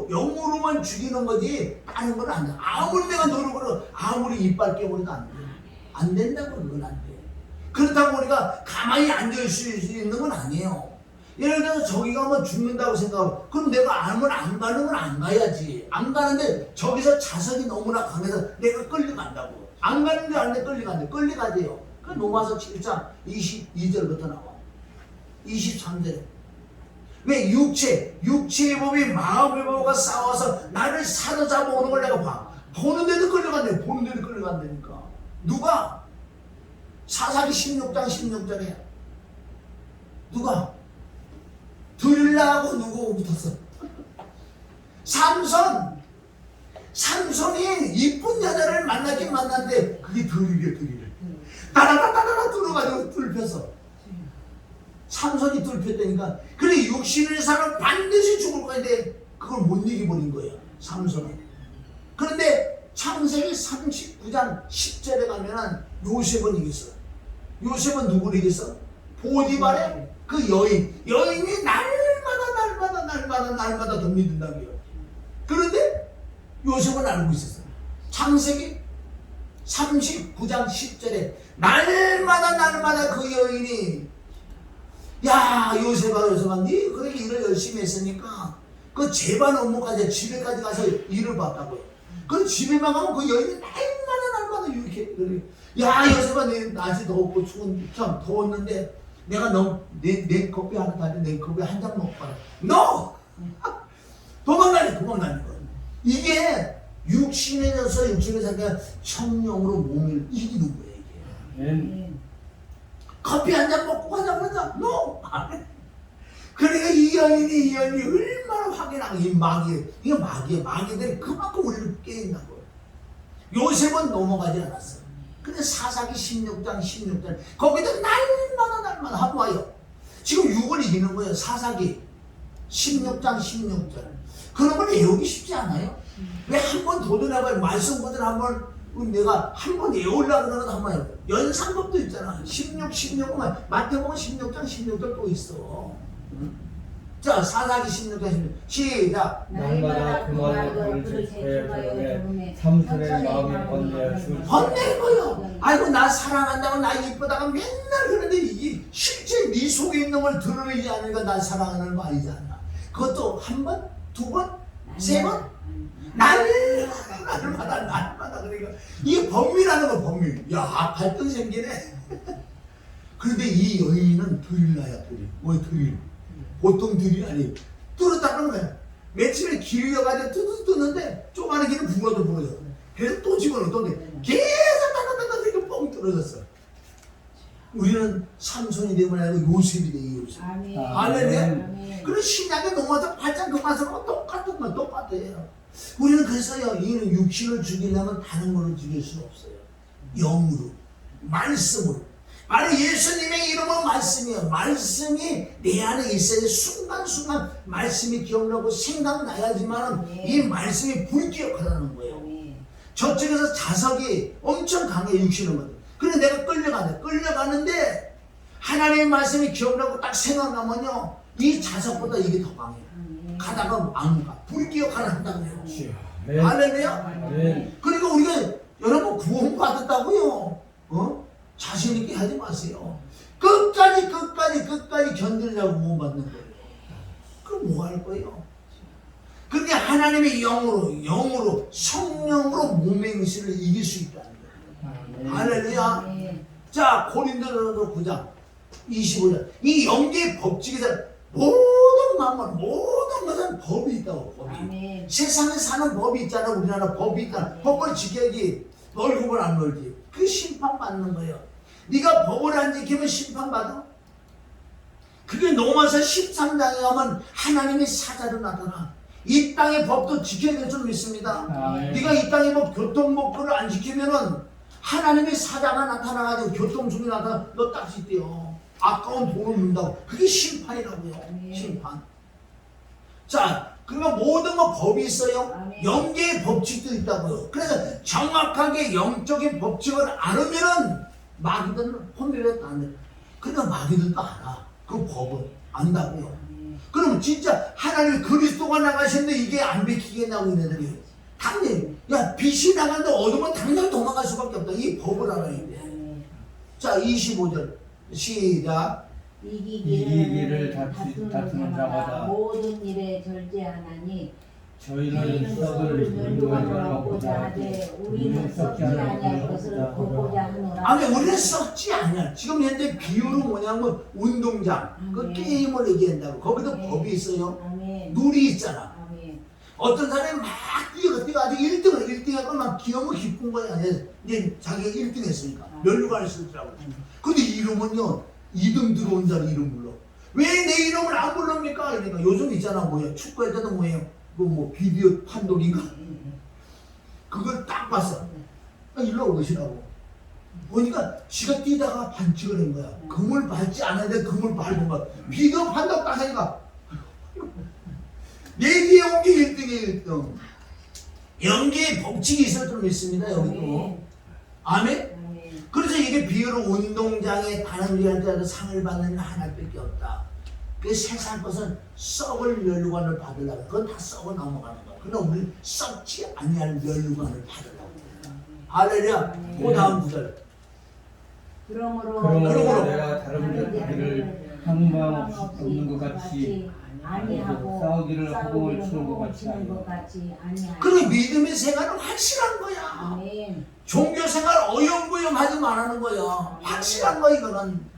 영으로만 죽이는 거지 다른 건 안 돼. 아무리 내가 노력으로 아무리 이빨 깨물어도 안 돼. 안 된다고. 그건 안 돼. 그렇다고 우리가 가만히 앉을 수 있는 건 아니에요. 예를 들어서 저기 가면 죽는다고 생각하고 그럼 내가 안 가는 건 안 가야지. 안 가는데 저기서 자석이 너무나 강해서 내가 끌려간다고. 안 가는데 안 돼. 끌려가대요. 그 로마서 7장 22절부터 나와. 23절에 왜 육체의 법이 마음의 법과 싸워서 나를 사로잡아 오는 걸 내가 봐. 보는데도 끌려간다니까. 누가? 사사기 16장 16절에 누가? 들라고 누구 붙었어? 삼손이 이쁜 여자를 만나긴 만났는데 그게 들이래. 따라따라따라 들어가지고 뚫혔어. 삼손이 뚫혔다니까. 그래 육신의 사람 반드시 죽을 건데 그걸 못 이겨버린 거예요. 삼손은. 그런데 창세기 39장 10절에 가면은 요셉은 이겼어. 요셉은 누구를 이겼어? 보디발의 그 여인이 날마다 더 믿는다고요. 그런데 요셉은 알고 있었어요. 창세기 39장 10절에 날마다 그 여인이 야 요셉아 니 그렇게 일을 열심히 했으니까 그 재반 업무까지 집에까지 가서 일을 봤다고요. 그 집에만 가면 그 여인이 날마다 이렇게 야 요셉아 내 날씨 더웠고 추운 참 더웠는데 내가 내 커피 하나 가는데 내 커피 한 잔 먹고 가라. NO! 도망다니 거야. 이게 육신에 져서 육신에 살까 성령으로 몸을 이기는 거예요. 이게. 아멘. 커피 한 잔 먹고 가자. NO! 그러니까 이 여인이 얼마나 확인하고 이게 마귀들이 그만큼 우리를 깨인다고. 요셉은 넘어가지 않았어. 근데 사사기 16장 16절 거기도 날마다 한번 와요. 지금 6을 이기는 거예요. 사사기 16장 16절 그런 걸 외우기 쉽지 않아요? 왜 한 번 도전해봐요. 말씀 보든 한번 내가 한 번 외우려고 그러는 거 한번 해요. 연상법도 있잖아. 16은 마태복음 16장 16절 또 있어. 자 사사기 16장 16절 시작. 날마다 그만의 그릇을 배에 삼손의 마음이 번뇌한 거요. 아이고 나 사랑한다고 나 이쁘다고 맨날 그러는데 이게 실제 네 속에 있는 걸 드러내지 않으니까 나 사랑하는 거 아니잖아. 그것도 한 번, 두 번, 세 번? 날마다 그러니까 이게 범위라는 거 범위. 야 갈등 생기네. 그런데 이 여인은 들이나야 들이. 뭐 들이? 보통 들이 아니 뚫었다는 거야. 며칠에 길이어가지고 뚜뚜 뚫는데 조그마한 길은 부러져 부러져. 그래서 또 집어넣었는데 계속 따다다다 이렇게 뻥 뚫어졌어. 우리는 삼손이 되면 아니고 요셉이 돼, 요셉. 아멘. 아멘. 그런 신약에 넘어서 발전 그 맛은 똑같은 건 똑같아요. 우리는 그래서요, 이는 육신을 죽이려면 다른 걸로 죽일 수 없어요. 영으로, 말씀으로. 바로 예수님의 이름은 말씀이에요. 말씀이 내 안에 있어야 순간순간 말씀이 기억나고 생각나야지만 이 말씀이 불기억하라는 거예요. 저쪽에서 자석이 엄청 강해, 육신은 거든. 그래 내가 끌려가는데 하나님의 말씀이 기억나고 딱 생각나면요, 이 자석보다 이게 더 강해요. 가다가 안 가. 불기억하란다고요. 할렐루야. 그러니까 우리가 여러분 구원받았다고요. 자신 있게 하지 마세요. 끝까지 견디려고 구원받는 거예요. 그럼 뭐 할 거예요? 그게 하나님의 영으로 성령으로 몸의 의식을 이길 수 있다는 거예요. 할렐루야. 자, 고린도전서 9장 25절. 이 영계의 법칙에서 모든 만물, 모든 것은 법이 있다고. 법이. 아멘. 세상에 사는 법이 있잖아. 우리나라 법이 있잖아. 법을 지켜야지. 월급을 안 벌지. 그 심판받는 거예요. 네가 법을 안 지키면 심판받아. 그게 로마서 13장에 가면 하나님의 사자로 나타나. 이 땅의 법도 지켜야 될 줄 믿습니다. 네가 이 땅의 법, 교통법규를 안 지키면은 하나님의 사자가 나타나가지고 교통수이 나타나 너 딱지 떼요. 아까운 돈을 묻는다고. 그게 심판이라고요. 심판. 자, 그러니까 모든 거 법이 있어요. 영계의 법칙도 있다고요. 그래서 정확하게 영적인 법칙을 알으면은 마귀들은 혼비를 안 돼. 그러니까 마귀들도 알아. 그 법을 안다고요. 그럼 진짜 하나님 그리스도가 나가셨는데 이게 안 비키겠냐고 있는 당연히 야 빛이 나가는데 어둠은 당장 도망갈 수밖에 없다. 이 법을 알아야 돼. 자 25절 시작. 이기기를 다투는 자마다 모든 일에 절제하나니 저희는 썩을 면류관하고자 하되 우리는 썩지 아니할 것을 보고자 하노라. 아니 우리는 썩지 않아. 지금 현재 비유는 뭐냐면 운동장 그 게임을 얘기한다고. 거기도 법이 있어요. 룰이 있잖아. 어떤 사람이 막 뛰어가지고 1등 하고 막 기염을 기쁜 거야. 이제 자기가 1등 했으니까 면류관을 쓰더라고. 근데 이름은요 2등 들어온 자리 이름 불러. 왜 내 이름을 안 부릅니까? 그러니까 요즘 있잖아. 뭐예요? 축구할 때도 뭐예요? 그 뭐 비디오 판독인가? 그걸 딱 봤어. 일로 오시라고. 보니까 지가 뛰다가 반칙을 한 거야. 금을 밟지 않았는데 금을 밟은 거야. 비디오 판독 딱 하니까 내 뒤에 온 게 1등이에요. 1등. 연계의 법칙이 있을 줄 믿습니다. 여기도. 아멘? 그래서 이게 비유로 운동장에 다른 일한테 상을 받는 하나밖에 없다. 그 세상 것은 썩을 면류관을 받으려고. 그건 다 썩어 넘어가는 거야. 그러나 우리는 썩지 아니할 면류관을 받으려고. 할렐루야. 그 다음 구절. 그러므로 내가 다른 자들을 항상 없는 것 같이 아니하고 싸우기를 허공을 치는 것 같이 아니하고. 그리고 믿음의 생활은 확실한 거야. 아멘. 종교 생활 어영부영 하지 말라는 거야. 확실한 거야 이거는.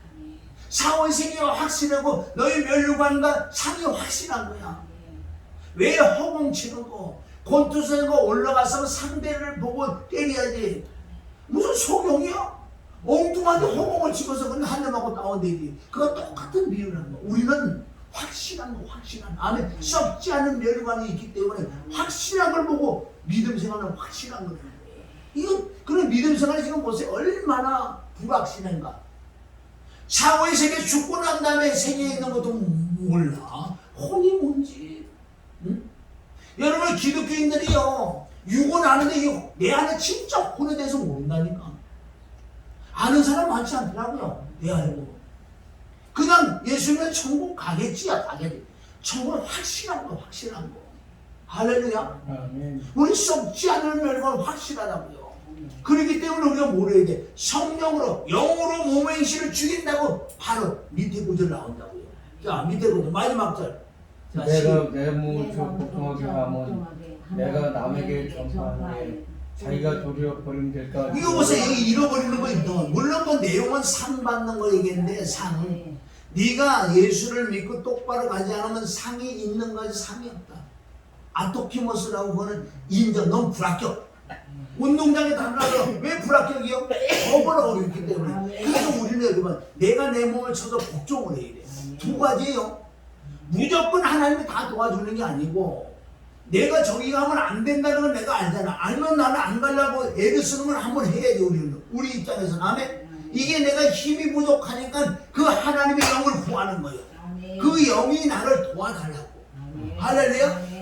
사원생이가 확실하고 너희 면류관과 상이 확실한 거야. 왜 허공 치는 거? 곤투선거 올라가서 상대를 보고 때려야지. 무슨 소경이야? 엉뚱한데 허공을 치고서 그냥 한 대맞고 다운되지. 그거 똑같은 비유라는 거. 우리는 확실한 거, 확실한. 안에 썩지 않은 면류관이 있기 때문에 확실한 걸 보고 믿음 생활은 확실한 거예요. 이거 그런 믿음 생활이 지금 보세요. 얼마나 불확실한가. 사후의 세계 죽고 난 다음에 세계에 있는 것도 몰라. 혼이 뭔지. 응? 여러분 기독교인들이요 육은 아는데 내 안에 진짜 혼에 대해서 모른다니까. 아는 사람 많지 않더라고요. 내 알고. 그냥 예수님은 천국 가겠지야 가겠지. 천국은 확실한 거 확실한 거. 할렐루야. 우리 썩지 않는 면은 확실하다고요. 그렇기 때문에 우리가 뭐래야 돼? 성령으로 영으로 몸의 행실을 죽인다고 바로 밑에 구절 나온다고요. 자 밑에 구절 마지막 절. 자, 내가 내 몸을 복종하게 하면 내가 남에게 전파하되 자기가 도리어 버림될까. 이거 보세요. 여기 잃어버리는 거 있다. 물론 그 내용은 상 받는 거 얘기했는데 상. 네가 예수를 믿고 똑바로 가지 않으면 상이 있는 거지 상이 없다. 아토키모스라고 그거는 인정. 넌 불합격. 운동장에 달라서 왜 불합격이요? 법을 어겼기 때문에. 그래서 우리는 여러분 내가 내 몸을 쳐서 복종을 해야 돼. 두 가지예요. 무조건 하나님이 다 도와주는 게 아니고 내가 저기 가면 안 된다는 건 내가 알잖아. 알면 나는 안 가려고 애를 쓰는 건 한번 해야지 우리는. 우리 입장에서는. 아멘. 이게 내가 힘이 부족하니까 그 하나님의 영을 구하는 거예요. 그 영이 나를 도와달라고. 할렐루야.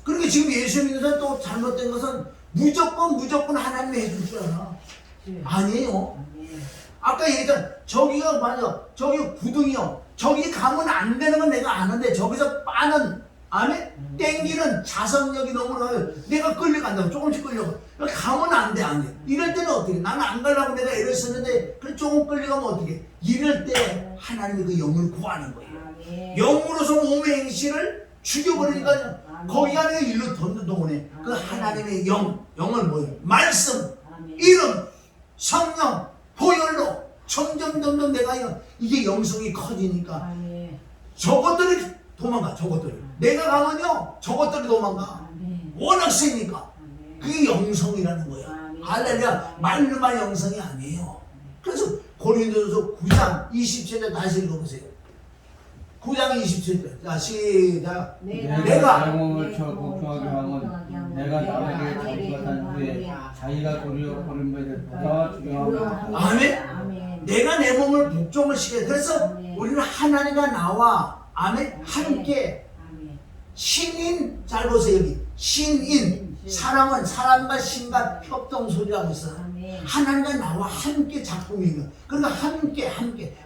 그러니까 지금 예수 믿는 사람 또 잘못된 것은 무조건 하나님이 해줄 줄 알아. 아니에요. 아까 얘기했잖아. 저기가 맞아. 저기 구둥이요. 저기 가면 안 되는 건 내가 아는데 저기서 빠는 아멘? 땡기는 자성력이 너무 나요. 내가 끌려간다고. 조금씩 끌려가. 가면 안 돼, 안 돼. 이럴 때는 어떻게? 나는 안 가려고 내가 애를 쓰는데 그래 조금 끌려가면 어떻게? 이럴 때 하나님이 그 영을 구하는 거예요. 영으로서 몸의 행실을 죽여버리니까 거기 안에 일로 던져 동원해. 그 하나님의 영을 뭐예요? 말씀, 이름, 성령, 보혈로 점점 내가 이게 영성이 커지니까 저것들이 도망가. 저것들이 내가 가면요 저것들이 도망가. 워낙 세니까 그게 영성이라는 거야. 할렐루야. 말로만 영성이 아니에요. 그래서 고린도전서 9장 27절 다시 읽어보세요. 9장 27절. 자 시작. 내가 내 몸을 쳐 복종하게 하면 내가 나에게 전투한 후에 자기가 도리어 버림받았다 주경하고. 아멘. 내가 내 몸을 복종을 시켜요. 그래서 우리는 하나님과 나와 아멘 함께 신인. 잘 보세요. 여기 신인. 사람은 사람과 신과 협동소리라고 있어요. 하나님과 나와 함께 작품이에요. 그러니까 함께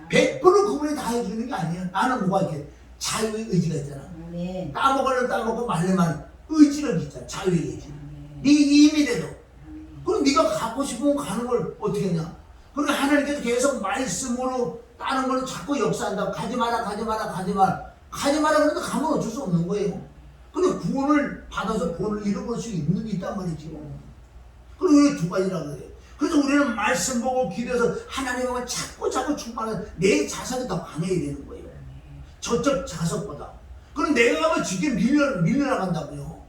100% 그분이 다 해주는 게 아니에요. 나는 뭐가 이렇게 자유의 의지가 있잖아. 따먹으면 따먹고 말려만 의지가 있잖아. 자유의 의지. 네 임이래도 그럼 네가 가고 싶으면 가는 걸 어떻게 했냐. 그러니까 하나님께서 계속 말씀으로 다른 걸로 자꾸 역사한다. 가지 마라 그런데 가면 어쩔 수 없는 거예요. 근데 구원을 받아서 구원을 잃어볼 수 있단 말이지. 그리고 왜 두 가지라고 그래요. 그래서 우리는 말씀 보고 기도해서 하나님과 자꾸 충만해서 내 자석이 더 강해야 되는 거예요. 저쪽 자석보다. 그럼 내가 가면 지게 밀려나간다고요.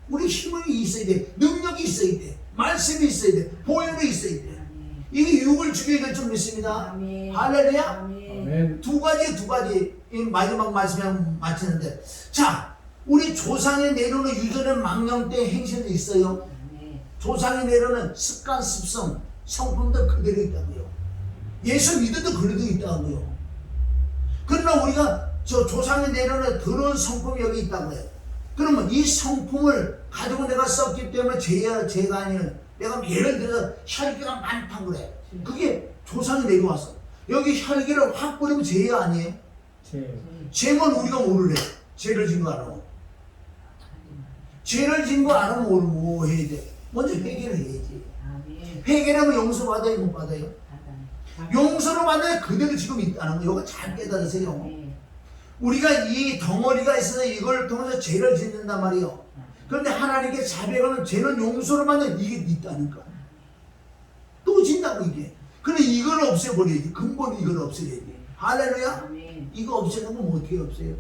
우리 힘이 있어야 돼. 능력이 있어야 돼. 말씀이 있어야 돼. 보혈이 있어야 돼. 이게 육을 죽여야 될 줄 믿습니다. 할렐루야. 두 가지. 이 마지막 말씀에 마치는데, 자 우리 조상이 내려오는 유전의 망령 때 행실도 있어요. 조상이 내려오는 습관, 습성, 성품도 그대로 있다고요. 예수 믿어도 그래도 있다고요. 그러나 우리가 저 조상이 내려오는 그런 성품이 여기 있다고요. 그러면 이 성품을 가지고 내가 썼기 때문에 죄가 아니에요. 내가 예를 들어서 혈기가 많다 그래. 그게 조상이 내려왔어. 여기 혈기를 확 뿌리면 죄 아니에요? 죄만 우리가 모르래. 죄를 진 거 알아. 죄를 진 거 알아면 뭐 해야 돼? 먼저 회개를 해야지. 회개하면 용서받아요, 못 받아요? 용서를 받아야 그대로 지금 있다는 거. 이거 잘 깨달으세요. 우리가 이 덩어리가 있어서 이걸 통해서 죄를 짓는단 말이에요. 그런데 하나님께 자백하면 죄는 용서를 받는 이게 있다는 거야. 또 진다고 이게. 근데 이걸 없애버려야지. 근본이 이걸 없애야지. 할렐루야. 이거 없애놓으면 어떻게 없애요?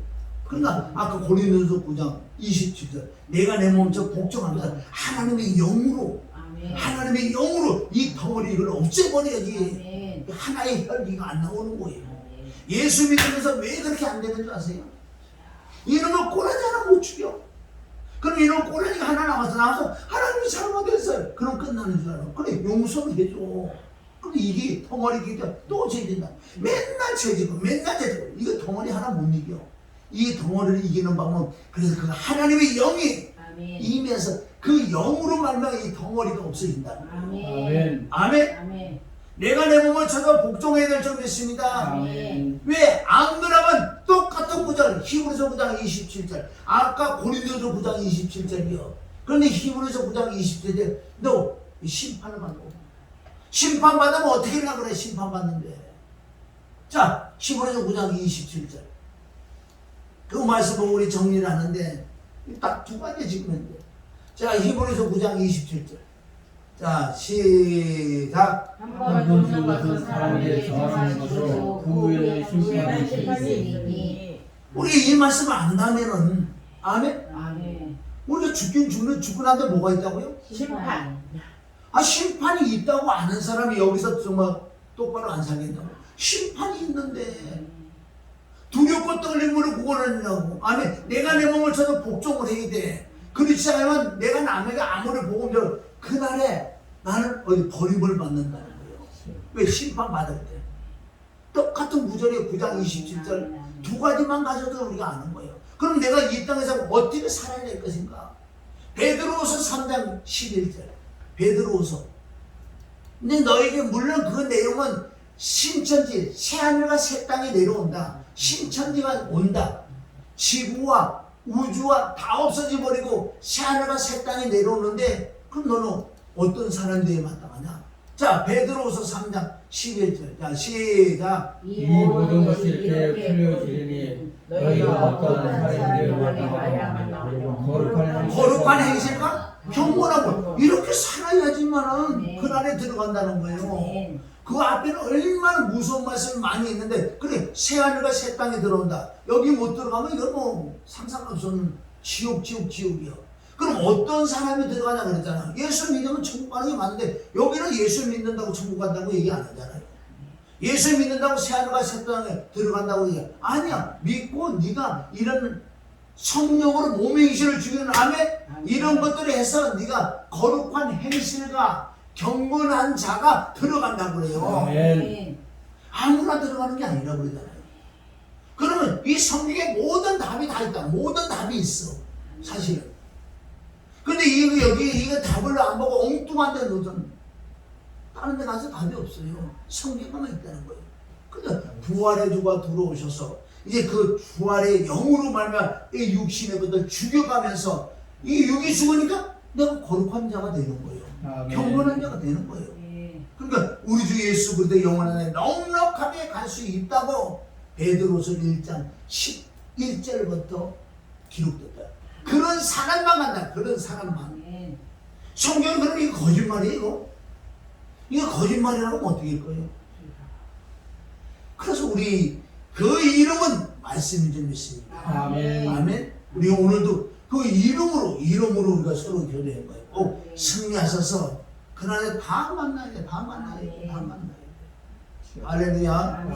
그러니까 아까 고린도전서 9장 27절 내가 내 몸처 복종하면서 하나님의 영으로 이 덩어리 이걸 없애버려야지. 하나의 혈기가 안 나오는 거예요. 예수 믿으면서 왜 그렇게 안 되는 줄 아세요? 이놈을 꼬라지 하나 못 죽여. 그럼 이놈 꼬라지가 하나 나와서 하나님이 잘못했어요. 그럼 끝나는 줄 알아. 그래 용서를 해줘. 그럼 이게 덩어리기 때문에 또 죄진다. 맨날 죄지고 이거 덩어리 하나 못 이겨. 이 덩어리를 이기는 방법. 그래서 그 하나님의 영이 임해서 그 영으로 말미암아 이 덩어리가 없어진다. 아멘. 내가 내 몸을 쳐서 복종해야 될 줄 믿습니다. 왜? 안 그러면 똑같은 구절 히브리서 9장 27절 아까 고린도서 9장 27절이요. 그런데 히브리서 9장 27절 너 심판을 받고 심판받으면 어떻게 하려고 그래. 심판받는데 자 히브리서 9장 27절 그 말씀 보고 우리 정리를 하는데 딱 두 가지 지금 했는데 자 히브리서 9장 27절 자, 시작. 한번 죽은 것은 사람에게 정하는 것으로 그 후에는 심판이 있으니. 우리 이 말씀을 안다면은 아멘. 아멘. 우리가 죽긴 죽고 나는데 뭐가 있다고요? 심판. 아, 심판이 있다고 아는 사람이 여기서 정말 똑바로 안 살겠다고. 심판이 있는데 두렵고 떨림으로 구원하려고. 아멘. 내가 내 몸을 쳐서 복종을 해야 돼. 그렇지 않으면 내가 남에게 아무리 복음을 그날에 나는 어디 버림을 받는다는 거예요. 왜? 심판받을 때. 똑같은 구절이에요. 9장 27절. 두 가지만 가져도 우리가 아는 거예요. 그럼 내가 이 땅에서 어떻게 살아야 될 것인가? 베드로후서 3장 11절. 베드로후서. 근데 너에게 물론 그 내용은 신천지, 새하늘과 새 땅이 내려온다. 신천지가 온다. 지구와 우주와 다 없어져 버리고 새하늘과 새 땅이 내려오는데 그럼 너는 어떤 사람들에 마땅하냐? 자, 베드로후서 3장 11절. 자, 시작. 이 모든 것이 이렇게 풀려지리니 너희가 어떤 사람들에 마땅하냐. 거룩한 행실과 경건하고 이렇게 살아야지만은 그날에 들어간다는 거예요. 그 앞에는 얼마나 무서운 말씀이 많이 있는데 그래 새하늘과 새 땅에 들어온다. 여기 못 들어가면 이건 뭐 상상할 수 없는 지옥이요. 그럼 어떤 사람이 들어가냐 그랬잖아. 예수 믿으면 천국 가는 게 맞는데 여기는 예수 믿는다고 천국 간다고 얘기 안 하잖아요. 예수 믿는다고 새하늘과 새 땅에 들어간다고 얘기 아니야. 믿고 네가 이런 성령으로 몸의 행실을 죽이는 암에 이런 것들을 해서 네가 거룩한 행실과 경건한 자가 들어간다고 그래요. 아멘. 아무나 들어가는 게 아니라 그러잖아요. 그러면 이 성경에 모든 답이 다 있다. 모든 답이 있어. 사실은. 근데 이거 답을 안 보고 엉뚱한 데 놓으면 다른 데 가서 답이 없어요. 성경만 있다는 거예요. 근데 부활의 주가 들어오셔서 이제 그 부활의 영으로 말미암아 이 육신의 것들 죽여가면서 이 육이 죽으니까 내가 거룩한 자가 되는 거예요. 아멘. 경건한 자가 되는 거예요. 그러니까 우리 주 예수 그리스도 영원한 넉넉하게 갈 수 있다고 베드로서 1장 11절부터 기록됐다. 그런 사람만 간다. 그런 사람만. 성경은 그럼 이거 거짓말이에요. 이거 거짓말이라고 하면 어떻게 할 거예요? 그래서 우리 그 이름은 말씀인 줄 믿습니다. 아멘. 아멘. 우리 오늘도 그 이름으로 우리가 서로 교대한 거예요. 꼭 승리하셔서 그날에 다 만나야 돼. 다 만나야 돼. 할렐루야.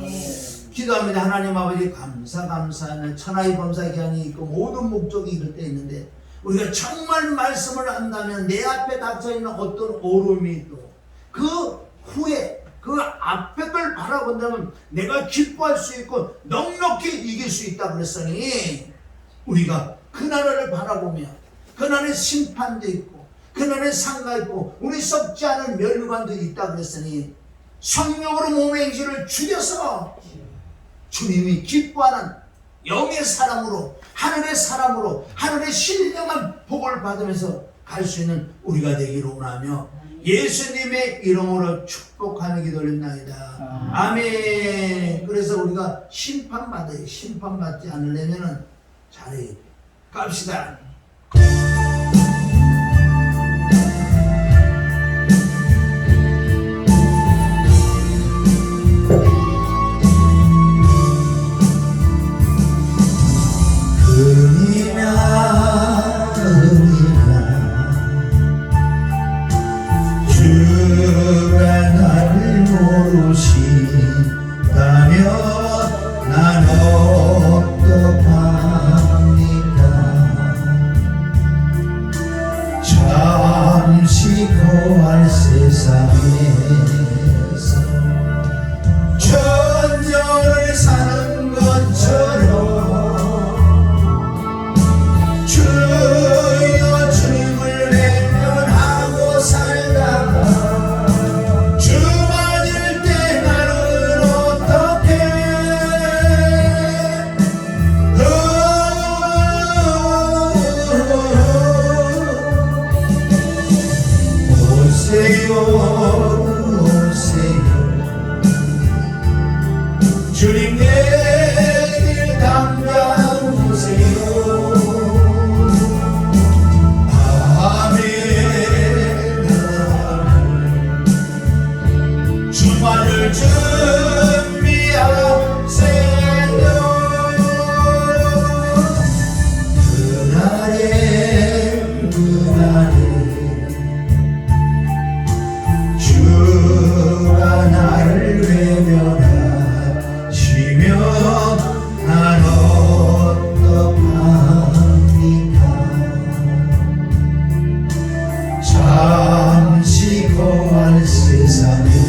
기도합니다. 하나님 아버지 감사하는 천하의 범사 기한이 있고 모든 목적이 이럴 때 있는데 우리가 정말 말씀을 한다면 내 앞에 닥쳐있는 어떤 어려움이 있고 그 후에 그 앞에 걸 바라본다면 내가 기뻐할 수 있고 넉넉히 이길 수 있다 그랬으니 우리가 그날을 바라보며 그날의 심판도 있고 그날의 상가 있고 우리 썩지 않은 멸관도 있다 그랬으니 성령으로 몸의 행실을 죽여서 주님이 기뻐하는 영의 사람으로 하늘의 사람으로 하늘의 신령한 복을 받으면서 갈 수 있는 우리가 되기를 원하며 예수님의 이름으로 축복하는 기도 올립니다. 아멘. 그래서 우리가 심판받아요. 심판받지 않으려면 잘해야 돼. 갑시다. 주가 나를 모르신다면 난 어떡합니까? 잠시 거할 세상에서 천년을 사는 것처럼 주여 주님을 외면하고 살다가 주 맞을 때 나는 어떡해? 오세요 주님 내길 담당주세요. 아멘. 준비하세요. 그날에 주가 나를 외면하시면 난 어떡합니까? 잠시 동안 세상에